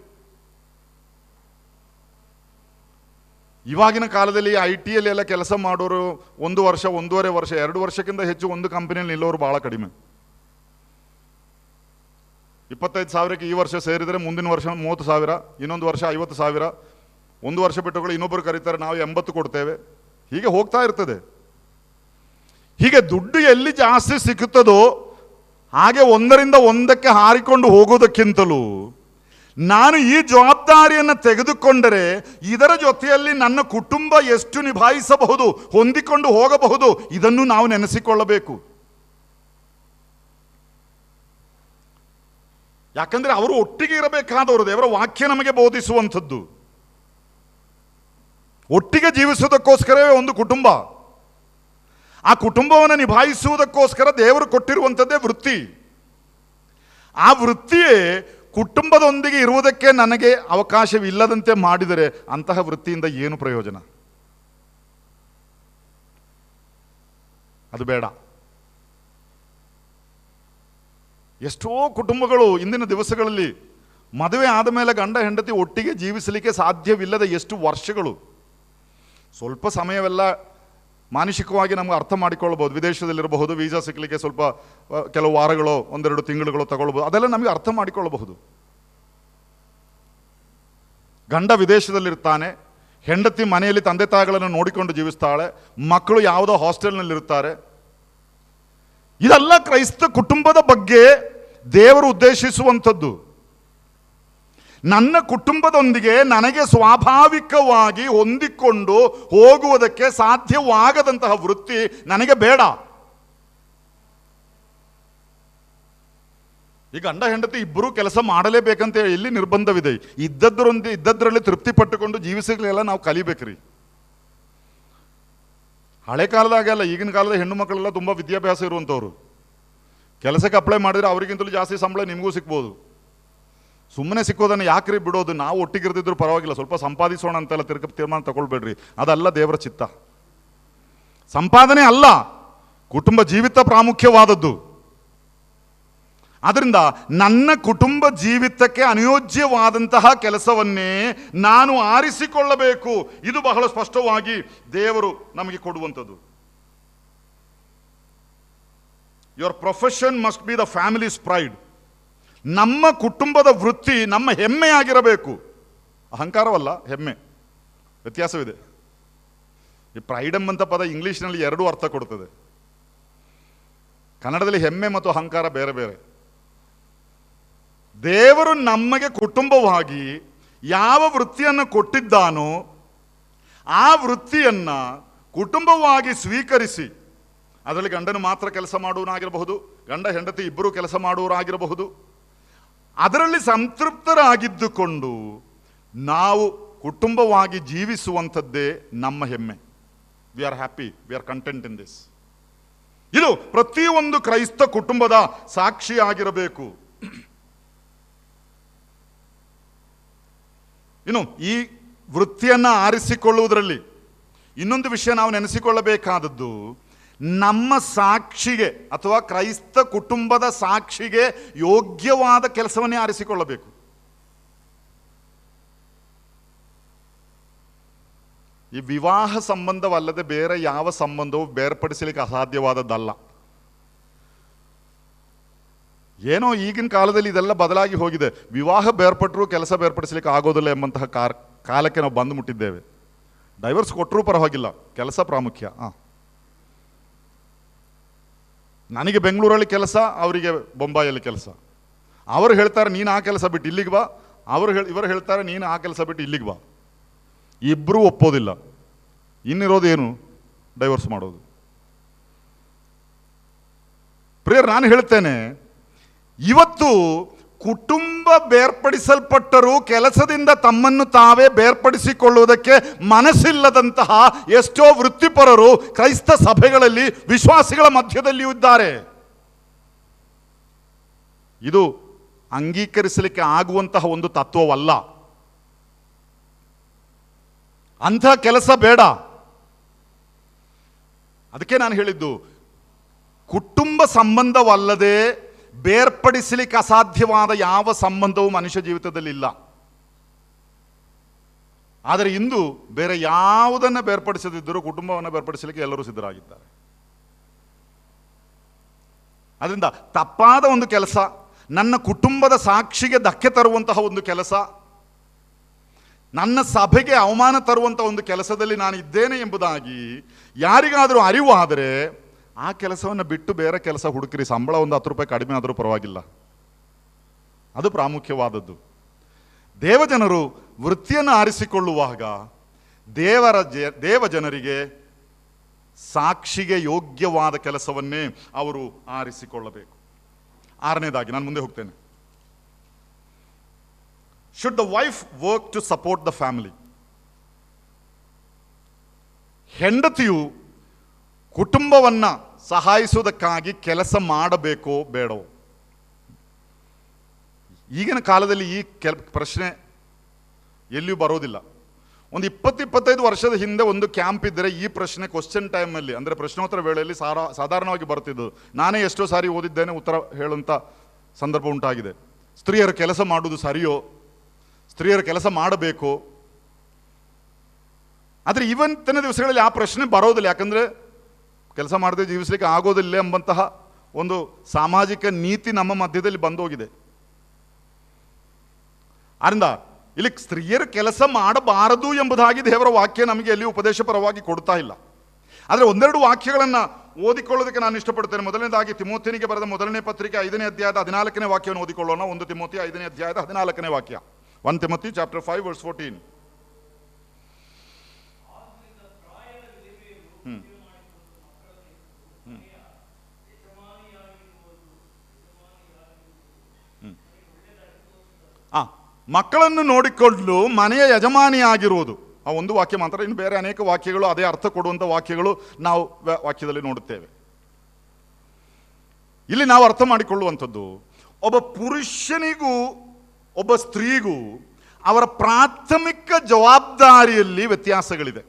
ಇವಾಗಿನ ಕಾಲದಲ್ಲಿ IT ಎಲ್ಲ ಕೆಲಸ ಮಾಡೋರು 1 ವರ್ಷ, 1.5 ವರ್ಷ, 2 ವರ್ಷಕ್ಕಿಂತ ಹೆಚ್ಚು ಒಂದು ಕಂಪನಿಯಲ್ಲಿ ನಿಲ್ಲೋರು ಬಹಳ ಕಡಿಮೆ. 25,000ಕ್ಕೆ ಈ ವರ್ಷ ಸೇರಿದರೆ ಮುಂದಿನ ವರ್ಷ 30,000, ಇನ್ನೊಂದು ವರ್ಷ 50,000, 1 ವರ್ಷ ಬಿಟ್ಟುಗಳು ಇನ್ನೊಬ್ಬರು ಕರೀತಾರೆ, ನಾವು 80 ಕೊಡ್ತೇವೆ. ಹೀಗೆ ಹೋಗ್ತಾ ಇರ್ತದೆ. ಹೀಗೆ ದುಡ್ಡು ಎಲ್ಲಿ ಜಾಸ್ತಿ ಸಿಕ್ಕುತ್ತದೋ ಹಾಗೆ ಒಂದರಿಂದ ಒಂದಕ್ಕೆ ಹಾರಿಕೊಂಡು ಹೋಗೋದಕ್ಕಿಂತಲೂ ನಾನು ಈ ಜವಾಬ್ದಾರಿಯನ್ನು ತೆಗೆದುಕೊಂಡರೆ ಇದರ ಜೊತೆಯಲ್ಲಿ ನನ್ನ ಕುಟುಂಬ ಎಷ್ಟು ನಿಭಾಯಿಸಬಹುದು, ಹೊಂದಿಕೊಂಡು ಹೋಗಬಹುದು, ಇದನ್ನು ನಾವು ನೆನೆಸಿಕೊಳ್ಳಬೇಕು. ಯಾಕಂದ್ರೆ ಅವರು ಒಟ್ಟಿಗೆ ಇರಬೇಕಾದವರು. ದೇವರ ವಾಕ್ಯ ನಮಗೆ ಬೋಧಿಸುವಂಥದ್ದು ಒಟ್ಟಿಗೆ ಜೀವಿಸುವುದಕ್ಕೋಸ್ಕರವೇ ಒಂದು ಕುಟುಂಬ. ಆ ಕುಟುಂಬವನ್ನು ನಿಭಾಯಿಸುವುದಕ್ಕೋಸ್ಕರ ದೇವರು ಕೊಟ್ಟಿರುವಂಥದ್ದೇ ವೃತ್ತಿ. ಆ ವೃತ್ತಿಯೇ ಕುಟುಂಬದೊಂದಿಗೆ ಇರುವುದಕ್ಕೆ ನನಗೆ ಅವಕಾಶವಿಲ್ಲದಂತೆ ಮಾಡಿದರೆ ಅಂತಹ ವೃತ್ತಿಯಿಂದ ಏನು ಪ್ರಯೋಜನ? ಅದು ಬೇಡ. ಎಷ್ಟೋ ಕುಟುಂಬಗಳು ಇಂದಿನ ದಿವಸಗಳಲ್ಲಿ ಮದುವೆ ಆದ ಮೇಲೆ ಗಂಡ ಹೆಂಡತಿ ಒಟ್ಟಿಗೆ ಜೀವಿಸಲಿಕ್ಕೆ ಸಾಧ್ಯವಿಲ್ಲದ ಎಷ್ಟು ವರ್ಷಗಳು. ಸ್ವಲ್ಪ ಸಮಯವೆಲ್ಲ ಮಾನಸಿಕವಾಗಿ ನಮ್ಗೆ ಅರ್ಥ ಮಾಡಿಕೊಳ್ಳಬಹುದು. ವಿದೇಶದಲ್ಲಿರಬಹುದು, ವೀಸಾ ಸಿಕ್ಕಲಿಕ್ಕೆ ಸ್ವಲ್ಪ ಕೆಲವು ವಾರಗಳೋ 1-2 ತಿಂಗಳುಗಳೋ ತಗೊಳ್ಬಹುದು. ಅದೆಲ್ಲ ನಮಗೆ ಅರ್ಥ ಮಾಡಿಕೊಳ್ಳಬಹುದು. ಗಂಡ ವಿದೇಶದಲ್ಲಿರ್ತಾನೆ, ಹೆಂಡತಿ ಮನೆಯಲ್ಲಿ ತಂದೆ ತಾಯಿಗಳನ್ನು ನೋಡಿಕೊಂಡು ಜೀವಿಸ್ತಾಳೆ, ಮಕ್ಕಳು ಯಾವುದೋ ಹಾಸ್ಟೆಲ್ನಲ್ಲಿರ್ತಾರೆ. ಇದೆಲ್ಲ ಕ್ರೈಸ್ತ ಕುಟುಂಬದ ಬಗ್ಗೆ ದೇವರು ಉದ್ದೇಶಿಸುವಂಥದ್ದು. ನನ್ನ ಕುಟುಂಬದೊಂದಿಗೆ ನನಗೆ ಸ್ವಾಭಾವಿಕವಾಗಿ ಹೊಂದಿಕೊಂಡು ಹೋಗುವುದಕ್ಕೆ ಸಾಧ್ಯವಾಗದಂತಹ ವೃತ್ತಿ ನನಗೆ ಬೇಡ. ಈ ಗಂಡ ಹೆಂಡತಿ ಇಬ್ಬರೂ ಕೆಲಸ ಮಾಡಲೇಬೇಕಂತ ಎಲ್ಲಿ ನಿರ್ಬಂಧವಿದೆ? ಇದ್ದದ್ರಲ್ಲಿ ತೃಪ್ತಿ ಪಟ್ಟುಕೊಂಡು ಜೀವಿಸಲಿಲ್ಲ ನಾವು ಕಲಿಬೇಕ್ರಿ. ಹಳೆ ಕಾಲದಾಗೆಲ್ಲ, ಈಗಿನ ಕಾಲದ ಹೆಣ್ಣು ಮಕ್ಕಳೆಲ್ಲ ತುಂಬ ವಿದ್ಯಾಭ್ಯಾಸ ಇರುವಂಥವ್ರು. ಕೆಲಸಕ್ಕೆ ಅಪ್ಲೈ ಮಾಡಿದ್ರೆ ಅವರಿಗಿಂತಲೂ ಜಾಸ್ತಿ ಸಂಬಳ ನಿಮಗೂ ಸಿಗ್ಬೋದು. ಸುಮ್ಮನೆ ಸಿಕ್ಕೋದನ್ನು ಯಾಕ್ರಿ ಬಿಡೋದು? ನಾವು ಒಟ್ಟಿಗಿರ್ದಿದ್ರು ಪರವಾಗಿಲ್ಲ, ಸ್ವಲ್ಪ ಸಂಪಾದಿಸೋಣ ಅಂತೆಲ್ಲ ತೀರ್ಮಾನ ತಗೊಳ್ಬೇಡ್ರಿ. ಅದಲ್ಲ ದೇವರ ಚಿತ್ತ. ಸಂಪಾದನೆ ಅಲ್ಲ, ಕುಟುಂಬ ಜೀವಿತ ಪ್ರಾಮುಖ್ಯವಾದದ್ದು. ಆದ್ದರಿಂದ ನನ್ನ ಕುಟುಂಬ ಜೀವಿತಕ್ಕೆ ಅನುಯೋಜ್ಯವಾದಂತಹ ಕೆಲಸವನ್ನೇ ನಾನು ಆರಿಸಿಕೊಳ್ಳಬೇಕು. ಇದು ಬಹಳ ಸ್ಪಷ್ಟವಾಗಿ ದೇವರು ನಮಗೆ ಕೊಡುವಂಥದ್ದು. Your profession must be the families pride. ನಮ್ಮ ಕುಟುಂಬದ ವೃತ್ತಿ ನಮ್ಮ ಹೆಮ್ಮೆಯಾಗಿರಬೇಕು. ಅಹಂಕಾರವಲ್ಲ, ಹೆಮ್ಮೆ. ವ್ಯತ್ಯಾಸವಿದೆ. ಈ ಪ್ರೈಡ್ ಎಂಬಂಥ ಪದ ಇಂಗ್ಲೀಷ್ನಲ್ಲಿ 2 ಅರ್ಥ ಕೊಡ್ತದೆ. ಕನ್ನಡದಲ್ಲಿ ಹೆಮ್ಮೆ ಮತ್ತು ಅಹಂಕಾರ ಬೇರೆ ಬೇರೆ. ದೇವರು ನಮಗೆ ಕುಟುಂಬವಾಗಿ ಯಾವ ವೃತ್ತಿಯನ್ನು ಕೊಟ್ಟಿದ್ದಾನೋ ಆ ವೃತ್ತಿಯನ್ನು ಕುಟುಂಬವಾಗಿ ಸ್ವೀಕರಿಸಿ, ಅದರಲ್ಲಿ ಗಂಡನು ಮಾತ್ರ ಕೆಲಸ ಮಾಡುವನಾಗಿರಬಹುದು, ಗಂಡ ಹೆಂಡತಿ ಇಬ್ಬರು ಕೆಲಸ ಮಾಡುವರಾಗಿರಬಹುದು, ಅದರಲ್ಲಿ ಸಂತೃಪ್ತರಾಗಿದ್ದುಕೊಂಡು ನಾವು ಕುಟುಂಬವಾಗಿ ಜೀವಿಸುವಂಥದ್ದೇ ನಮ್ಮ ಹೆಮ್ಮೆ. We are happy, we or content in this. ಇದು ಪ್ರತಿಯೊಂದು ಕ್ರೈಸ್ತ ಕುಟುಂಬದ ಸಾಕ್ಷಿಯಾಗಿರಬೇಕು. ಇನ್ನು ಈ ವೃತ್ತಿಯನ್ನು ಆರಿಸಿಕೊಳ್ಳುವುದರಲ್ಲಿ ಇನ್ನೊಂದು ವಿಷಯ ನಾವು ನೆನೆಸಿಕೊಳ್ಳಬೇಕಾದದ್ದು, ನಮ್ಮ ಸಾಕ್ಷಿಗೆ ಅಥವಾ ಕ್ರೈಸ್ತ ಕುಟುಂಬದ ಸಾಕ್ಷಿಗೆ ಯೋಗ್ಯವಾದ ಕೆಲಸವನ್ನೇ ಆರಿಸಿಕೊಳ್ಳಬೇಕು. ಈ ವಿವಾಹ ಸಂಬಂಧವಲ್ಲದೆ ಬೇರೆ ಯಾವ ಸಂಬಂಧವೂ ಬೇರ್ಪಡಿಸಲಿಕ್ಕೆ ಅಸಾಧ್ಯವಾದದ್ದಲ್ಲ. ಏನೋ ಈಗಿನ ಕಾಲದಲ್ಲಿ ಇದೆಲ್ಲ ಬದಲಾಗಿ ಹೋಗಿದೆ. ವಿವಾಹ ಬೇರ್ಪಟ್ಟರೂ ಕೆಲಸ ಬೇರ್ಪಡಿಸಲಿಕ್ಕೆ ಆಗೋದಿಲ್ಲ ಎಂಬಂತಹ ಕಾಲಕ್ಕೆ ನಾವು ಬಂದು ಮುಟ್ಟಿದ್ದೇವೆ. ಡೈವರ್ಸ್ ಕೊಟ್ಟರೂ ಪರವಾಗಿಲ್ಲ, ಕೆಲಸ ಪ್ರಾಮುಖ್ಯ. ನನಗೆ ಬೆಂಗಳೂರಲ್ಲಿ ಕೆಲಸ, ಅವರಿಗೆ ಬೊಂಬಾಯಲ್ಲಿ ಕೆಲಸ. ಅವರು ಹೇಳ್ತಾರೆ ನೀನು ಆ ಕೆಲಸ ಬಿಟ್ಟು ಇಲ್ಲಿಗೆ ಬಾ, ಇವರು ಹೇಳ್ತಾರೆ ನೀನು ಆ ಕೆಲಸ ಬಿಟ್ಟು ಇಲ್ಲಿಗೆ ಬಾ. ಇಬ್ಬರೂ ಒಪ್ಪೋದಿಲ್ಲ. ಇನ್ನಿರೋದೇನು? ಡೈವರ್ಸ್ ಮಾಡೋದು. ಪ್ರಿಯರ್, ನಾನು ಹೇಳ್ತೇನೆ, ಇವತ್ತು ಕುಟುಂಬ ಬೇರ್ಪಡಿಸಲ್ಪಟ್ಟರೂ ಕೆಲಸದಿಂದ ತಮ್ಮನ್ನು ತಾವೇ ಬೇರ್ಪಡಿಸಿಕೊಳ್ಳುವುದಕ್ಕೆ ಮನಸ್ಸಿಲ್ಲದಂತಹ ಎಷ್ಟೋ ವೃತ್ತಿಪರರು ಕ್ರೈಸ್ತ ಸಭೆಗಳಲ್ಲಿ ವಿಶ್ವಾಸಿಗಳ ಮಧ್ಯದಲ್ಲಿಯೂ ಇದ್ದಾರೆ. ಇದು ಅಂಗೀಕರಿಸಲಿಕ್ಕೆ ಆಗುವಂತಹ ಒಂದು ತತ್ವವಲ್ಲ. ಅಂಥ ಕೆಲಸ ಬೇಡ. ಅದಕ್ಕೆ ನಾನು ಹೇಳಿದ್ದು, ಕುಟುಂಬ ಸಂಬಂಧವಲ್ಲದೆ ಬೇರ್ಪಡಿಸಲಿಕ್ಕೆ ಅಸಾಧ್ಯವಾದ ಯಾವ ಸಂಬಂಧವೂ ಮನುಷ್ಯ ಜೀವಿತದಲ್ಲಿ ಇಲ್ಲ. ಆದರೆ ಇಂದು ಬೇರೆ ಯಾವುದನ್ನು ಬೇರ್ಪಡಿಸದಿದ್ದರೂ ಕುಟುಂಬವನ್ನು ಬೇರ್ಪಡಿಸಲಿಕ್ಕೆ ಎಲ್ಲರೂ ಸಿದ್ಧರಾಗಿದ್ದಾರೆ. ಅದರಿಂದ ತಪ್ಪಾದ ಒಂದು ಕೆಲಸ, ನನ್ನ ಕುಟುಂಬದ ಸಾಕ್ಷಿಗೆ ಧಕ್ಕೆ ತರುವಂತಹ ಒಂದು ಕೆಲಸ, ನನ್ನ ಸಭೆಗೆ ಅವಮಾನ ತರುವಂಥ ಒಂದು ಕೆಲಸದಲ್ಲಿ ನಾನು ಇದ್ದೇನೆ ಎಂಬುದಾಗಿ ಯಾರಿಗಾದರೂ ಅರಿವಾದರೆ ಆ ಕೆಲಸವನ್ನು ಬಿಟ್ಟು ಬೇರೆ ಕೆಲಸ ಹುಡುಕಿರಿ. ಸಂಬಳ ಒಂದು 10 ರೂಪಾಯಿ ಕಡಿಮೆ ಆದರೂ ಪರವಾಗಿಲ್ಲ, ಅದು ಪ್ರಾಮುಖ್ಯವಾದದ್ದು. ದೇವಜನರು ವೃತ್ತಿಯನ್ನು ಆರಿಸಿಕೊಳ್ಳುವಾಗ ದೇವ ಜನರಿಗೆ ಸಾಕ್ಷಿಗೆ ಯೋಗ್ಯವಾದ ಕೆಲಸವನ್ನೇ ಅವರು ಆರಿಸಿಕೊಳ್ಳಬೇಕು. 6ನೇದಾಗಿ ನಾನು ಮುಂದೆ ಹೋಗ್ತೇನೆ. Should the wife work to support the family? ಹೆಂಡತಿಯು ಕುಟುಂಬವನ್ನು ಸಹಾಯಿಸುವುದಕ್ಕಾಗಿ ಕೆಲಸ ಮಾಡಬೇಕೋ ಬೇಡವೋ? ಈಗಿನ ಕಾಲದಲ್ಲಿ ಈ ಪ್ರಶ್ನೆ ಎಲ್ಲಿಯೂ ಬರೋದಿಲ್ಲ. ಒಂದು 20-25 ವರ್ಷದ ಹಿಂದೆ ಒಂದು ಕ್ಯಾಂಪ್ ಇದ್ದರೆ ಈ ಪ್ರಶ್ನೆ ಕ್ವಶನ್ ಟೈಮಲ್ಲಿ, ಅಂದರೆ ಪ್ರಶ್ನೋತ್ತರ ವೇಳೆಯಲ್ಲಿ ಸಾಧಾರಣವಾಗಿ ಬರ್ತಿದ್ದು. ನಾನೇ ಎಷ್ಟೋ ಸಾರಿ ಓದಿದ್ದೇನೆ, ಉತ್ತರ ಹೇಳುವಂಥ ಸಂದರ್ಭ ಉಂಟಾಗಿದೆ. ಸ್ತ್ರೀಯರು ಕೆಲಸ ಮಾಡುವುದು ಸರಿಯೋ, ಸ್ತ್ರೀಯರು ಕೆಲಸ ಮಾಡಬೇಕು? ಆದರೆ ಇವತ್ತಿನ ದಿವಸಗಳಲ್ಲಿ ಆ ಪ್ರಶ್ನೆ ಬರೋದಿಲ್ಲ. ಯಾಕಂದರೆ ಕೆಲಸ ಮಾಡದೆ ಜೀವಿಸಲಿಕ್ಕೆ ಆಗೋದಿಲ್ಲ ಎಂಬಂತಹ ಒಂದು ಸಾಮಾಜಿಕ ನೀತಿ ನಮ್ಮ ಮಧ್ಯದಲ್ಲಿ ಬಂದೋಗಿದೆ. ಆದ್ದರಿಂದ ಇಲ್ಲಿ ಸ್ತ್ರೀಯರು ಕೆಲಸ ಮಾಡಬಾರದು ಎಂಬುದಾಗಿ ದೇವರ ವಾಕ್ಯ ನಮಗೆ ಎಲ್ಲಿ ಉಪದೇಶ ಪರವಾಗಿ ಕೊಡ್ತಾ ಇಲ್ಲ. ಆದರೆ ಒಂದೆರಡು ವಾಕ್ಯಗಳನ್ನು ಓದಿಕೊಳ್ಳೋದಕ್ಕೆ ನಾನು ಇಷ್ಟಪಡ್ತೇನೆ. ಮೊದಲನೇದಾಗಿ ತಿಮೋಥಿಯನಿಗೆ ಬರೆದ 1ನೇ ಪತ್ರಿಕೆ 5ನೇ ಅಧ್ಯಾಯದ 14ನೇ ವಾಕ್ಯವನ್ನು ಓದಿಕೊಳ್ಳೋಣ. 1 ತಿಮೋಥಿ 5ನೇ ಅಧ್ಯಾಯದ 14ನೇ ವಾಕ್ಯ. 1 Timothy chapter 5 verse 14. ಮಕ್ಕಳನ್ನು ನೋಡಿಕೊಂಡು ಮನೆಯ ಯಜಮಾನಿಯಾಗಿರುವುದು, ಆ ಒಂದು ವಾಕ್ಯ ಮಾತ್ರ. ಇನ್ನು ಬೇರೆ ಅನೇಕ ವಾಕ್ಯಗಳು ಅದೇ ಅರ್ಥ ಕೊಡುವಂಥ ವಾಕ್ಯಗಳು ನಾವು ವಾಕ್ಯದಲ್ಲಿ ನೋಡುತ್ತೇವೆ. ಇಲ್ಲಿ ನಾವು ಅರ್ಥ ಮಾಡಿಕೊಳ್ಳುವಂಥದ್ದು, ಒಬ್ಬ ಪುರುಷನಿಗೂ ಒಬ್ಬ ಸ್ತ್ರೀಗೂ ಅವರ ಪ್ರಾಥಮಿಕ ಜವಾಬ್ದಾರಿಯಲ್ಲಿ ವ್ಯತ್ಯಾಸಗಳಿದೆ.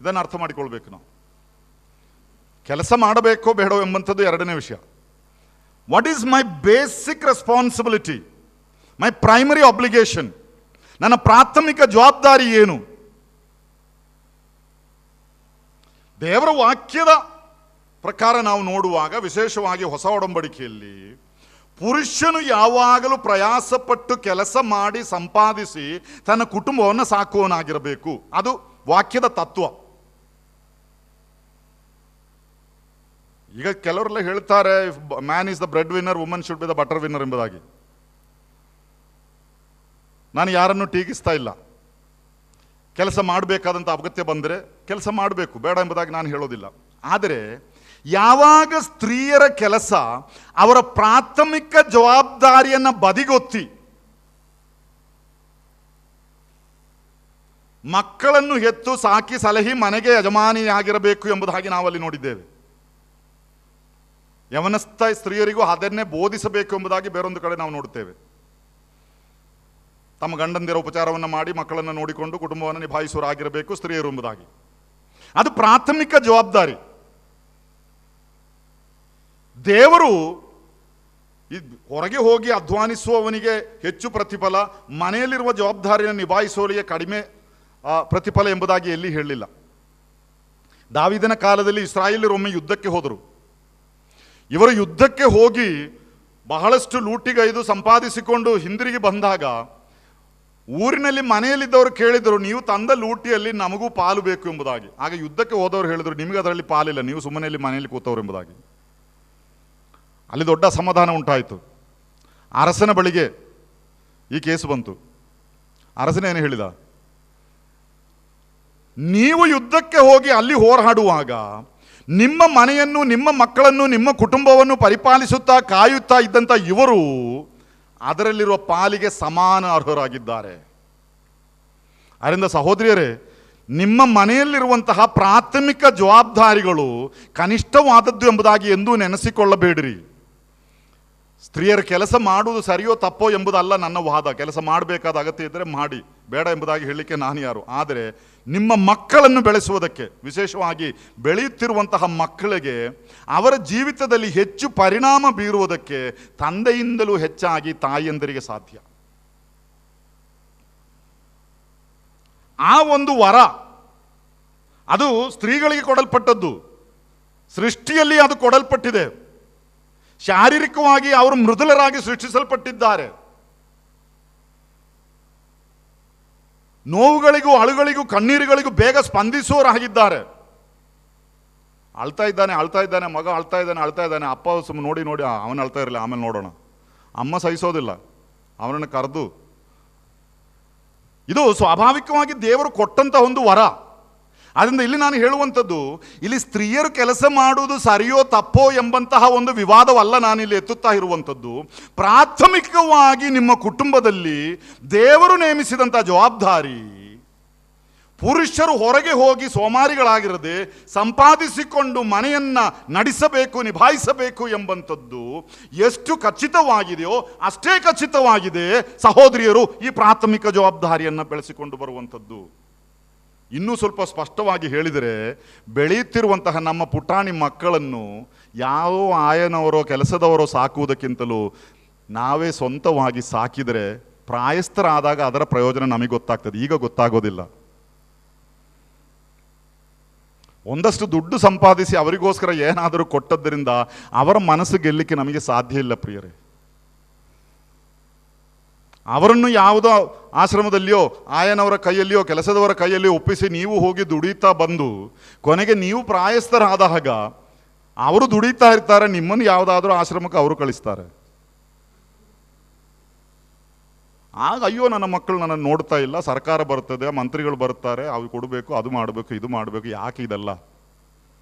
ಇದನ್ನು ಅರ್ಥ ಮಾಡಿಕೊಳ್ಬೇಕು ನಾವು. ಕೆಲಸ ಮಾಡಬೇಕೋ ಬೇಡೋ ಎಂಬಂಥದ್ದು 2ನೇ ವಿಷಯ. What is my basic responsibility, my primary obligation? ನನ್ನ ಪ್ರಾಥಮಿಕ ಜವಾಬ್ದಾರಿ ಏನು? ದೇವರ ವಾಕ್ಯದ ಪ್ರಕಾರ ನಾವು ನೋಡುವಾಗ, ವಿಶೇಷವಾಗಿ ಹೊಸ ಒಡಂಬಡಿಕೆಯಲ್ಲಿ, ಪುರುಷನು ಯಾವಾಗಲೂ ಪ್ರಯಾಸಪಟ್ಟು ಕೆಲಸ ಮಾಡಿ ಸಂಪಾದಿಸಿ ತನ್ನ ಕುಟುಂಬವನ್ನು ಸಾಕುವನಾಗಿರಬೇಕು. ಅದು ವಾಕ್ಯದ ತತ್ವ. ಈಗ ಕೆಲವರೆಲ್ಲ ಹೇಳ್ತಾರೆ, man is the bread winner, woman should be the butter winner ಎಂಬುದಾಗಿ. ನಾನು ಯಾರನ್ನು ಟೀಕಿಸ್ತಾ ಇಲ್ಲ. ಕೆಲಸ ಮಾಡಬೇಕಾದಂಥ ಅಗತ್ಯ ಬಂದರೆ ಕೆಲಸ ಮಾಡಬೇಕು, ಬೇಡ ಎಂಬುದಾಗಿ ನಾನು ಹೇಳೋದಿಲ್ಲ. ಆದರೆ ಯಾವಾಗ ಸ್ತ್ರೀಯರ ಕೆಲಸ ಅವರ ಪ್ರಾಥಮಿಕ ಜವಾಬ್ದಾರಿಯನ್ನು ಬದಿಗೊತ್ತಿ ಮಕ್ಕಳನ್ನು ಹೆತ್ತು ಸಾಕಿ ಸಲಹಿ ಮನೆಗೆ ಯಜಮಾನಿಯಾಗಿರಬೇಕು ಎಂಬುದಾಗಿ ನಾವಲ್ಲಿ ನೋಡಿದ್ದೇವೆ. ಯವನಸ್ಥ ಸ್ತ್ರೀಯರಿಗೂ ಅದನ್ನೇ ಬೋಧಿಸಬೇಕು ಎಂಬುದಾಗಿ ಬೇರೊಂದು ಕಡೆ ನಾವು ನೋಡುತ್ತೇವೆ. ತಮ್ಮ ಗಂಡಂದಿರ ಉಪಚಾರವನ್ನು ಮಾಡಿ ಮಕ್ಕಳನ್ನು ನೋಡಿಕೊಂಡು ಕುಟುಂಬವನ್ನು ನಿಭಾಯಿಸುವರಾಗಿರಬೇಕು ಸ್ತ್ರೀಯರು ಎಂಬುದಾಗಿ. ಅದು ಪ್ರಾಥಮಿಕ ಜವಾಬ್ದಾರಿ. ದೇವರು ಹೊರಗೆ ಹೋಗಿ ಅಧ್ವಾನಿಸುವವನಿಗೆ ಹೆಚ್ಚು ಪ್ರತಿಫಲ, ಮನೆಯಲ್ಲಿರುವ ಜವಾಬ್ದಾರಿಯನ್ನು ನಿಭಾಯಿಸುವವರಿಗೆ ಕಡಿಮೆ ಪ್ರತಿಫಲ ಎಂಬುದಾಗಿ ಎಲ್ಲಿ ಹೇಳಲಿಲ್ಲ. ದಾವೀದನ ಕಾಲದಲ್ಲಿ ಇಸ್ರಾಯೇಲರೊಮ್ಮೆ ಯುದ್ಧಕ್ಕೆ ಹೋದರು. ಇವರು ಯುದ್ಧಕ್ಕೆ ಹೋಗಿ ಬಹಳಷ್ಟು ಲೂಟಿಗೈದು ಸಂಪಾದಿಸಿಕೊಂಡು ಹಿಂದಿರುಗಿ ಬಂದಾಗ ಊರಿನಲ್ಲಿ ಮನೆಯಲ್ಲಿದ್ದವರು ಕೇಳಿದರು, ನೀವು ತಂದ ಲೂಟಿಯಲ್ಲಿ ನಮಗೂ ಪಾಲು ಬೇಕು ಎಂಬುದಾಗಿ. ಆಗ ಯುದ್ಧಕ್ಕೆ ಹೋದವರು ಹೇಳಿದರು, ನಿಮಗೆ ಅದರಲ್ಲಿ ಪಾಲಿಲ್ಲ, ನೀವು ಸುಮ್ಮನೆಯಲ್ಲಿ ಮನೆಯಲ್ಲಿ ಕೂತವರು ಎಂಬುದಾಗಿ. ಅಲ್ಲಿ ದೊಡ್ಡ ಅಸಮಾಧಾನ ಉಂಟಾಯಿತು. ಅರಸನ ಬಳಿಗೆ ಈ ಕೇಸು ಬಂತು. ಅರಸನ ಏನು ಹೇಳಿದ, ನೀವು ಯುದ್ಧಕ್ಕೆ ಹೋಗಿ ಅಲ್ಲಿ ಹೋರಾಡುವಾಗ ನಿಮ್ಮ ಮನೆಯನ್ನು, ನಿಮ್ಮ ಮಕ್ಕಳನ್ನು, ನಿಮ್ಮ ಕುಟುಂಬವನ್ನು ಪರಿಪಾಲಿಸುತ್ತಾ ಕಾಯುತ್ತಾ ಇದ್ದಂಥ ಇವರು ಅದರಲ್ಲಿರುವ ಪಾಲಿಗೆ ಸಮಾನ ಅರ್ಹರಾಗಿದ್ದಾರೆ. ಅದರಿಂದ ಸಹೋದರಿಯರೇ, ನಿಮ್ಮ ಮನೆಯಲ್ಲಿರುವಂತಹ ಪ್ರಾಥಮಿಕ ಜವಾಬ್ದಾರಿಗಳು ಕನಿಷ್ಠವಾದದ್ದು ಎಂಬುದಾಗಿ ಎಂದೂ ನೆನೆಸಿಕೊಳ್ಳಬೇಡಿರಿ. ಸ್ತ್ರೀಯರ ಕೆಲಸ ಮಾಡುವುದು ಸರಿಯೋ ತಪ್ಪೋ ಎಂಬುದಲ್ಲ ನನ್ನ ವಾದ. ಕೆಲಸ ಮಾಡಬೇಕಾದ ಅಗತ್ಯ ಇದ್ದರೆ ಮಾಡಿ, ಬೇಡ ಎಂಬುದಾಗಿ ಹೇಳಲಿಕ್ಕೆ ನಾನು ಯಾರು. ಆದರೆ ನಿಮ್ಮ ಮಕ್ಕಳನ್ನು ಬೆಳೆಸುವುದಕ್ಕೆ, ವಿಶೇಷವಾಗಿ ಬೆಳೆಯುತ್ತಿರುವಂತಹ ಮಕ್ಕಳಿಗೆ ಅವರ ಜೀವಿತದಲ್ಲಿ ಹೆಚ್ಚು ಪರಿಣಾಮ ಬೀರುವುದಕ್ಕೆ ತಂದೆಯಿಂದಲೂ ಹೆಚ್ಚಾಗಿ ತಾಯಿಯಂದರಿಗೆ ಸಾಧ್ಯ. ಆ ಒಂದು ವರ ಅದು ಸ್ತ್ರೀಗಳಿಗೆ ಕೊಡಲ್ಪಟ್ಟದ್ದು, ಸೃಷ್ಟಿಯಲ್ಲಿ ಅದು ಕೊಡಲ್ಪಟ್ಟಿದೆ. ಶಾರೀರಿಕವಾಗಿ ಅವರು ಮೃದುಲರಾಗಿ ಸೃಷ್ಟಿಸಲ್ಪಟ್ಟಿದ್ದಾರೆ. ನೋವುಗಳಿಗೂ ಅಳುಗಳಿಗೂ ಕಣ್ಣೀರುಗಳಿಗೂ ಬೇಗ ಸ್ಪಂದಿಸುವವರಾಗಿದ್ದಾರೆ. ಅಳ್ತಾ ಇದ್ದಾನೆ ಮಗ, ಅಳ್ತಾ ಇದ್ದಾನೆ. ಅಪ್ಪ ಸುಮ್ಮನೆ ನೋಡಿ ಅವನು ಅಳ್ತಾ ಇರಲಿಲ್ಲ, ಆಮೇಲೆ ನೋಡೋಣ. ಅಮ್ಮ ಸಹಿಸೋದಿಲ್ಲ, ಅವನನ್ನು ಕರೆದು. ಇದು ಸ್ವಾಭಾವಿಕವಾಗಿ ದೇವರು ಕೊಟ್ಟಂತ ಒಂದು ವರ. ಆದ್ದರಿಂದ ಇಲ್ಲಿ ನಾನು ಹೇಳುವಂಥದ್ದು, ಇಲ್ಲಿ ಸ್ತ್ರೀಯರು ಕೆಲಸ ಮಾಡುವುದು ಸರಿಯೋ ತಪ್ಪೋ ಎಂಬಂತಹ ಒಂದು ವಿವಾದವಲ್ಲ ನಾನಿಲ್ಲಿ ಎತ್ತುತ್ತಾ ಇರುವಂಥದ್ದು. ಪ್ರಾಥಮಿಕವಾಗಿ ನಿಮ್ಮ ಕುಟುಂಬದಲ್ಲಿ ದೇವರು ನೇಮಿಸಿದಂಥ ಜವಾಬ್ದಾರಿ, ಪುರುಷರು ಹೊರಗೆ ಹೋಗಿ ಸೋಮಾರಿಗಳಾಗಿರದೆ ಸಂಪಾದಿಸಿಕೊಂಡು ಮನೆಯನ್ನ ನಡೆಸಬೇಕು, ನಿಭಾಯಿಸಬೇಕು ಎಂಬಂಥದ್ದು ಎಷ್ಟು ಖಚಿತವಾಗಿದೆಯೋ ಅಷ್ಟೇ ಖಚಿತವಾಗಿದೆ ಸಹೋದರಿಯರು ಈ ಪ್ರಾಥಮಿಕ ಜವಾಬ್ದಾರಿಯನ್ನು ಬೆಳೆಸಿಕೊಂಡು ಬರುವಂಥದ್ದು. ಇನ್ನೂ ಸ್ವಲ್ಪ ಸ್ಪಷ್ಟವಾಗಿ ಹೇಳಿದರೆ, ಬೆಳೆಯುತ್ತಿರುವಂತಹ ನಮ್ಮ ಪುಟಾಣಿ ಮಕ್ಕಳನ್ನು ಯಾವ ಆಯನವರೋ ಕೆಲಸದವರೋ ಸಾಕುವುದಕ್ಕಿಂತಲೂ ನಾವೇ ಸ್ವಂತವಾಗಿ ಸಾಕಿದರೆ ಪ್ರಾಯಸ್ಥರಾದಾಗ ಅದರ ಪ್ರಯೋಜನ ನಮಗೆ ಗೊತ್ತಾಗ್ತದೆ, ಈಗ ಗೊತ್ತಾಗೋದಿಲ್ಲ. ಒಂದಷ್ಟು ದುಡ್ಡು ಸಂಪಾದಿಸಿ ಅವರಿಗೋಸ್ಕರ ಏನಾದರೂ ಕೊಟ್ಟದ್ದರಿಂದ ಅವರ ಮನಸ್ಸು ಗೆಲ್ಲಲಿಕ್ಕೆ ನಮಗೆ ಸಾಧ್ಯ ಇಲ್ಲ ಪ್ರಿಯರೇ. ಅವರನ್ನು ಯಾವುದೋ ಆಶ್ರಮದಲ್ಲಿಯೋ ಆಯನವರ ಕೈಯಲ್ಲಿಯೋ ಕೆಲಸದವರ ಕೈಯಲ್ಲಿಯೋ ಒಪ್ಪಿಸಿ ನೀವು ಹೋಗಿ ದುಡಿತಾ ಬಂದು ಕೊನೆಗೆ ನೀವು ಪ್ರಾಯಸ್ಥರಾದಾಗ ಅವರು ದುಡಿತಾ ಇರ್ತಾರೆ, ನಿಮ್ಮನ್ನು ಯಾವುದಾದ್ರೂ ಆಶ್ರಮಕ್ಕೆ ಅವರು ಕಳಿಸ್ತಾರೆ. ಆಗ ಅಯ್ಯೋ ನನ್ನ ಮಕ್ಕಳು ನನ್ನನ್ನು ನೋಡ್ತಾ ಇಲ್ಲ, ಸರ್ಕಾರ ಬರ್ತದೆ, ಮಂತ್ರಿಗಳು ಬರ್ತಾರೆ, ಅವು ಕೊಡಬೇಕು, ಅದು ಮಾಡಬೇಕು, ಇದು ಮಾಡಬೇಕು. ಯಾಕೆ ಇದೆಲ್ಲ?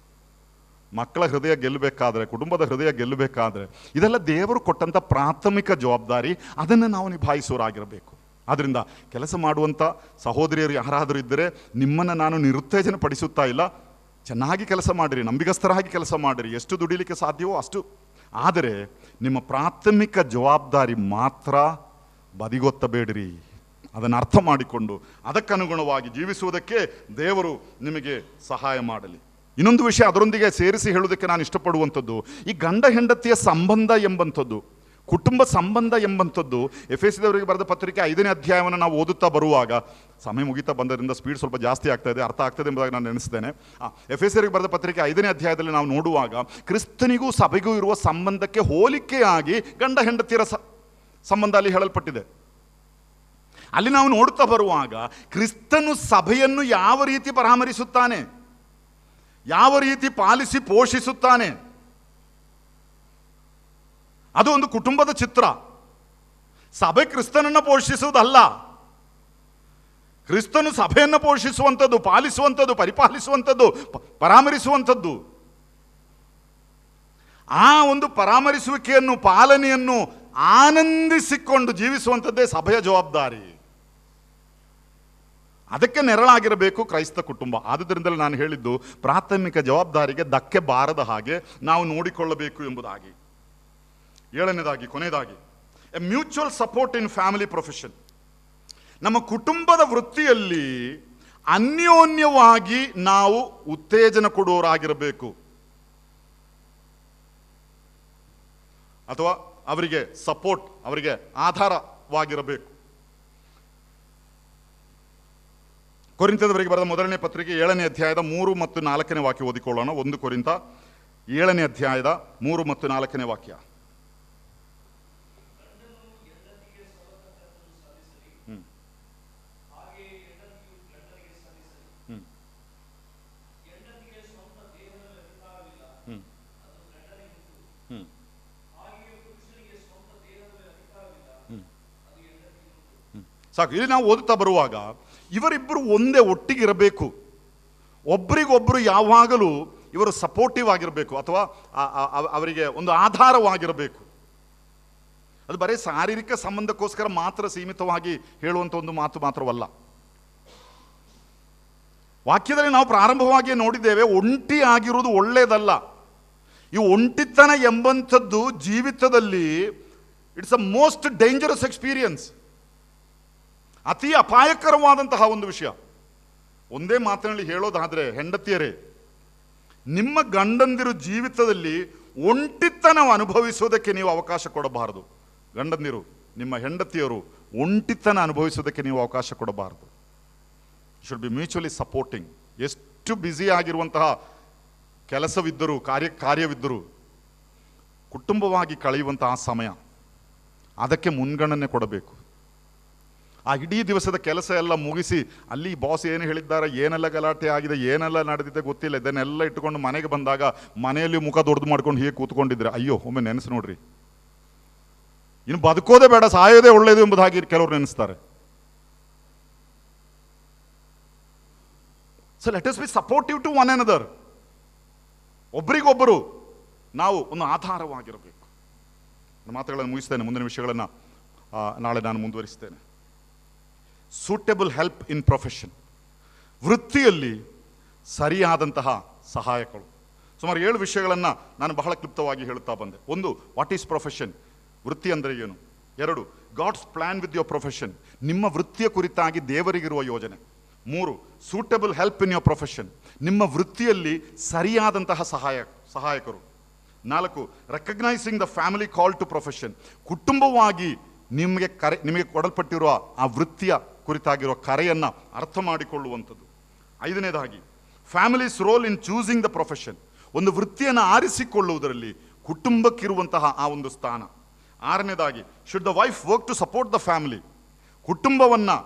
ಮಕ್ಕಳ ಹೃದಯ ಗೆಲ್ಲಬೇಕಾದ್ರೆ, ಕುಟುಂಬದ ಹೃದಯ ಗೆಲ್ಲಬೇಕಾದ್ರೆ ಇದೆಲ್ಲ ದೇವರು ಕೊಟ್ಟಂಥ ಪ್ರಾಥಮಿಕ ಜವಾಬ್ದಾರಿ. ಅದನ್ನು ನಾವು ನಿಭಾಯಿಸೋರಾಗಿರಬೇಕು. ಆದ್ದರಿಂದ ಕೆಲಸ ಮಾಡುವಂಥ ಸಹೋದರಿಯರು ಯಾರಾದರೂ ಇದ್ದರೆ ನಿಮ್ಮನ್ನು ನಾನು ನಿರುತ್ತೇಜನ ಪಡಿಸುತ್ತಾ ಇಲ್ಲ. ಚೆನ್ನಾಗಿ ಕೆಲಸ ಮಾಡಿರಿ, ನಂಬಿಗಸ್ತರಾಗಿ ಕೆಲಸ ಮಾಡಿರಿ, ಎಷ್ಟು ದುಡಿಲಿಕ್ಕೆ ಸಾಧ್ಯವೋ ಅಷ್ಟು. ಆದರೆ ನಿಮ್ಮ ಪ್ರಾಥಮಿಕ ಜವಾಬ್ದಾರಿ ಮಾತ್ರ ಬದಿಗೊತ್ತಬೇಡಿರಿ. ಅದನ್ನು ಅರ್ಥ ಮಾಡಿಕೊಂಡು ಅದಕ್ಕನುಗುಣವಾಗಿ ಜೀವಿಸುವುದಕ್ಕೆ ದೇವರು ನಿಮಗೆ ಸಹಾಯ ಮಾಡಲಿ. ಇನ್ನೊಂದು ವಿಷಯ ಅದರೊಂದಿಗೆ ಸೇರಿಸಿ ಹೇಳುವುದಕ್ಕೆ ನಾನು ಇಷ್ಟಪಡುವಂಥದ್ದು, ಈ ಗಂಡ ಹೆಂಡತಿಯ ಸಂಬಂಧ ಎಂಬಂಥದ್ದು, ಕುಟುಂಬ ಸಂಬಂಧ ಎಂಬಂಥದ್ದು ಎಫೆಸದವರಿಗೆ ಬರೆದ ಪತ್ರಿಕೆ 5ನೇ ಅಧ್ಯಾಯವನ್ನು ನಾವು ಓದುತ್ತಾ ಬರುವಾಗ, ಸಮಯ ಮುಗಿತಾ ಬಂದರಿಂದ ಸ್ಪೀಡ್ ಸ್ವಲ್ಪ ಜಾಸ್ತಿ ಆಗ್ತಾ ಇದೆ, ಅರ್ಥ ಆಗ್ತದೆ ಎಂಬುದಾಗಿ ನಾನು ನೆನೆಸ್ತೇನೆ. ಎಫೆಸರಿಗೆ ಬರೆದ ಪತ್ರಿಕೆ 5ನೇ ಅಧ್ಯಾಯದಲ್ಲಿ ನಾವು ನೋಡುವಾಗ ಕ್ರಿಸ್ತನಿಗೂ ಸಭೆಗೂ ಇರುವ ಸಂಬಂಧಕ್ಕೆ ಹೋಲಿಕೆಯಾಗಿ ಗಂಡ ಹೆಂಡತಿಯರ ಸಂಬಂಧ ಅಲ್ಲಿ ಹೇಳಲ್ಪಟ್ಟಿದೆ. ಅಲ್ಲಿ ನಾವು ನೋಡುತ್ತಾ ಬರುವಾಗ ಕ್ರಿಸ್ತನು ಸಭೆಯನ್ನು ಯಾವ ರೀತಿ ಪರಾಮರಿಸುತ್ತಾನೆ, ಯಾವ ರೀತಿ ಪಾಲಿಸಿ ಪೋಷಿಸುತ್ತಾನೆ, ಅದು ಒಂದು ಕುಟುಂಬದ ಚಿತ್ರ. ಸಭೆ ಕ್ರಿಸ್ತನನ್ನು ಪೋಷಿಸುವುದಲ್ಲ, ಕ್ರಿಸ್ತನು ಸಭೆಯನ್ನು ಪೋಷಿಸುವಂಥದ್ದು, ಪಾಲಿಸುವಂಥದ್ದು, ಪರಿಪಾಲಿಸುವಂಥದ್ದು, ಪರಾಮರಿಸುವಂಥದ್ದು. ಆ ಒಂದು ಪರಾಮರಿಸುವಿಕೆಯನ್ನು, ಪಾಲನೆಯನ್ನು ಆನಂದಿಸಿಕೊಂಡು ಜೀವಿಸುವಂಥದ್ದೇ ಸಭೆಯ ಜವಾಬ್ದಾರಿ. ಅದಕ್ಕೆ ನೆರಳಾಗಿರಬೇಕು ಕ್ರೈಸ್ತ ಕುಟುಂಬ. ಆದುದರಿಂದಲೇ ನಾನು ಹೇಳಿದ್ದು ಪ್ರಾಥಮಿಕ ಜವಾಬ್ದಾರಿಗೆ ಧಕ್ಕೆ ಬಾರದ ಹಾಗೆ ನಾವು ನೋಡಿಕೊಳ್ಳಬೇಕು ಎಂಬುದಾಗಿ. 7ನೇದಾಗಿ, ಕೊನೆಯದಾಗಿ, A mutual support in family profession. ನಮ್ಮ ಕುಟುಂಬದ ವೃತ್ತಿಯಲ್ಲಿ ಅನ್ಯೋನ್ಯವಾಗಿ ನಾವು ಉತ್ತೇಜನ ಕೊಡುವವರಾಗಿರಬೇಕು, ಅಥವಾ ಅವರಿಗೆ ಸಪೋರ್ಟ್, ಅವರಿಗೆ ಆಧಾರವಾಗಿರಬೇಕು. ಕೊರಿಂಥದವರಿಗೆ ಬರೆದ 1ನೇ ಪತ್ರಿಕೆ 7ನೇ ಅಧ್ಯಾಯದ 3 ಮತ್ತು 4ನೇ ವಾಕ್ಯ ಓದಿಕೊಳ್ಳೋಣ. 1 ಕೊರಿಂಥ 7ನೇ ಅಧ್ಯಾಯದ 3 ಮತ್ತು 4ನೇ ವಾಕ್ಯ. ಸಾಕು. ಇಲ್ಲಿ ನಾವು ಓದುತ್ತಾ ಬರುವಾಗ ಇವರಿಬ್ಬರು ಒಂದೇ ಒಟ್ಟಿಗಿರಬೇಕು, ಒಬ್ಬರಿಗೊಬ್ಬರು ಯಾವಾಗಲೂ ಇವರು ಸಪೋರ್ಟಿವ್ ಆಗಿರಬೇಕು, ಅಥವಾ ಅವರಿಗೆ ಒಂದು ಆಧಾರವಾಗಿರಬೇಕು. ಅದು ಬರೀ ಶಾರೀರಿಕ ಸಂಬಂಧಕ್ಕೋಸ್ಕರ ಮಾತ್ರ ಸೀಮಿತವಾಗಿ ಹೇಳುವಂಥ ಒಂದು ಮಾತು ಮಾತ್ರವಲ್ಲ. ವಾಕ್ಯದಲ್ಲಿ ನಾವು ಪ್ರಾರಂಭವಾಗಿ ನೋಡಿದ್ದೇವೆ, ಒಂಟಿ ಆಗಿರುವುದು ಒಳ್ಳೆಯದಲ್ಲ. ಈ ಒಂಟಿತನ ಎಂಬಂಥದ್ದು ಜೀವಿತದಲ್ಲಿ it's a most dangerous experience. ಅತಿ ಅಪಾಯಕರವಾದಂತಹ ಒಂದು ವಿಷಯ. ಒಂದೇ ಮಾತಿನಲ್ಲಿ ಹೇಳೋದಾದರೆ, ಹೆಂಡತಿಯರೇ, ನಿಮ್ಮ ಗಂಡಂದಿರು ಜೀವಿತದಲ್ಲಿ ಒಂಟಿತನ ಅನುಭವಿಸೋದಕ್ಕೆ ನೀವು ಅವಕಾಶ ಕೊಡಬಾರದು. ಗಂಡಂದಿರು, ನಿಮ್ಮ ಹೆಂಡತಿಯರು ಒಂಟಿತನ ಅನುಭವಿಸೋದಕ್ಕೆ ನೀವು ಅವಕಾಶ ಕೊಡಬಾರದು. Should be mutually supporting. ಎಷ್ಟು ಬ್ಯುಸಿ ಆಗಿರುವಂತಹ ಕೆಲಸವಿದ್ದರೂ, ಕಾರ್ಯವಿದ್ದರೂ ಕುಟುಂಬವಾಗಿ ಕಳೆಯುವಂತಹ ಸಮಯ, ಅದಕ್ಕೆ ಮುನ್ಗಣನೆ ಕೊಡಬೇಕು. ಆ ಇಡೀ ದಿವಸದ ಕೆಲಸ ಎಲ್ಲ ಮುಗಿಸಿ, ಅಲ್ಲಿ ಬಾಸ್ ಏನು ಹೇಳಿದ್ದಾರೆ, ಏನೆಲ್ಲ ಗಲಾಟೆ ಆಗಿದೆ, ಏನೆಲ್ಲ ನಡೆದಿದೆ ಗೊತ್ತಿಲ್ಲ, ಇದನ್ನೆಲ್ಲ ಇಟ್ಟುಕೊಂಡು ಮನೆಗೆ ಬಂದಾಗ ಮನೆಯಲ್ಲಿ ಮುಖ ದೊಡ್ಡದು ಮಾಡ್ಕೊಂಡು ಹೀಗೆ ಕೂತ್ಕೊಂಡಿದ್ರೆ, ಅಯ್ಯೋ ಒಮ್ಮೆ ನೆನೆಸಿ ನೋಡ್ರಿ, ಇನ್ನು ಬದುಕೋದೇ ಬೇಡ, ಸಾಯೋದೇ ಒಳ್ಳೆಯದು ಎಂಬುದಾಗಿ ಕೆಲವರು ನೆನೆಸ್ತಾರೆ. So let us be supportive to one another. ಒಬ್ಬರಿಗೊಬ್ಬರು ನಾವು ಒಂದು ಆಧಾರವಾಗಿರಬೇಕು. ಮಾತುಗಳನ್ನು ಮುಗಿಸ್ತೇನೆ, ಮುಂದಿನ ವಿಷಯಗಳನ್ನು ನಾಳೆ ನಾನು ಮುಂದುವರಿಸ್ತೇನೆ. Suitable help in profession. ವೃತ್ತಿಯಲ್ಲಿ ಸರಿಯಾದಂತಹ ಸಹಾಯಕರು. ಸುಮಾರು 7 ವಿಷಯಗಳನ್ನು ನಾನು ಬಹಳ ಕ್ಲುಪ್ತವಾಗಿ ಹೇಳುತ್ತಾ ಬಂದೆ. 1, ವಾಟ್ ಈಸ್ ಪ್ರೊಫೆಷನ್, ವೃತ್ತಿ ಅಂದರೆ ಏನು. 2, God's plan with your profession, ನಿಮ್ಮ ವೃತ್ತಿಯ ಕುರಿತಾಗಿ ದೇವರಿಗಿರುವ ಯೋಜನೆ. 3, suitable help in your profession, ನಿಮ್ಮ ವೃತ್ತಿಯಲ್ಲಿ ಸರಿಯಾದಂತಹ ಸಹಾಯಕರು. 4, recognising the family call to profession, ಕುಟುಂಬವಾಗಿ ನಿಮಗೆ ಕೊಡಲ್ಪಟ್ಟಿರುವ ಆ ವೃತ್ತಿಯ ಕುರಿತಾಗಿರುವ ಕರೆಯನ್ನು ಅರ್ಥ ಮಾಡಿಕೊಳ್ಳುವಂಥದ್ದು. 5ನೇದಾಗಿ, family's role in choosing the profession, ಒಂದು ವೃತ್ತಿಯನ್ನು ಆರಿಸಿಕೊಳ್ಳುವುದರಲ್ಲಿ ಕುಟುಂಬಕ್ಕಿರುವಂತಹ ಆ ಒಂದು ಸ್ಥಾನ. 6ನೇದಾಗಿ, should the wife work to support the family, ಕುಟುಂಬವನ್ನು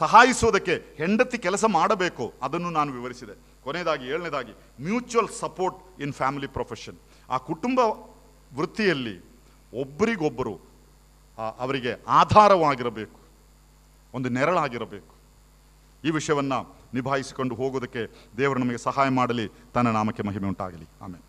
ಸಹಾಯಿಸೋದಕ್ಕೆ ಹೆಂಡತಿ ಕೆಲಸ ಮಾಡಬೇಕು, ಅದನ್ನು ನಾನು ವಿವರಿಸಿದೆ. ಕೊನೆಯದಾಗಿ 7ನೇದಾಗಿ, mutual support in family profession, ಆ ಕುಟುಂಬ ವೃತ್ತಿಯಲ್ಲಿ ಒಬ್ಬರಿಗೊಬ್ಬರು ಅವರಿಗೆ ಆಧಾರವಾಗಿರಬೇಕು, ಒಂದು ನೆರಳಾಗಿರಬೇಕು. ಈ ವಿಷಯವನ್ನು ನಿಭಾಯಿಸಿಕೊಂಡು ಹೋಗೋದಕ್ಕೆ ದೇವರು ನಮಗೆ ಸಹಾಯ ಮಾಡಲಿ. ತನ್ನ ನಾಮಕ್ಕೆ ಮಹಿಮೆ ಉಂಟಾಗಲಿ. ಆಮೇಲೆ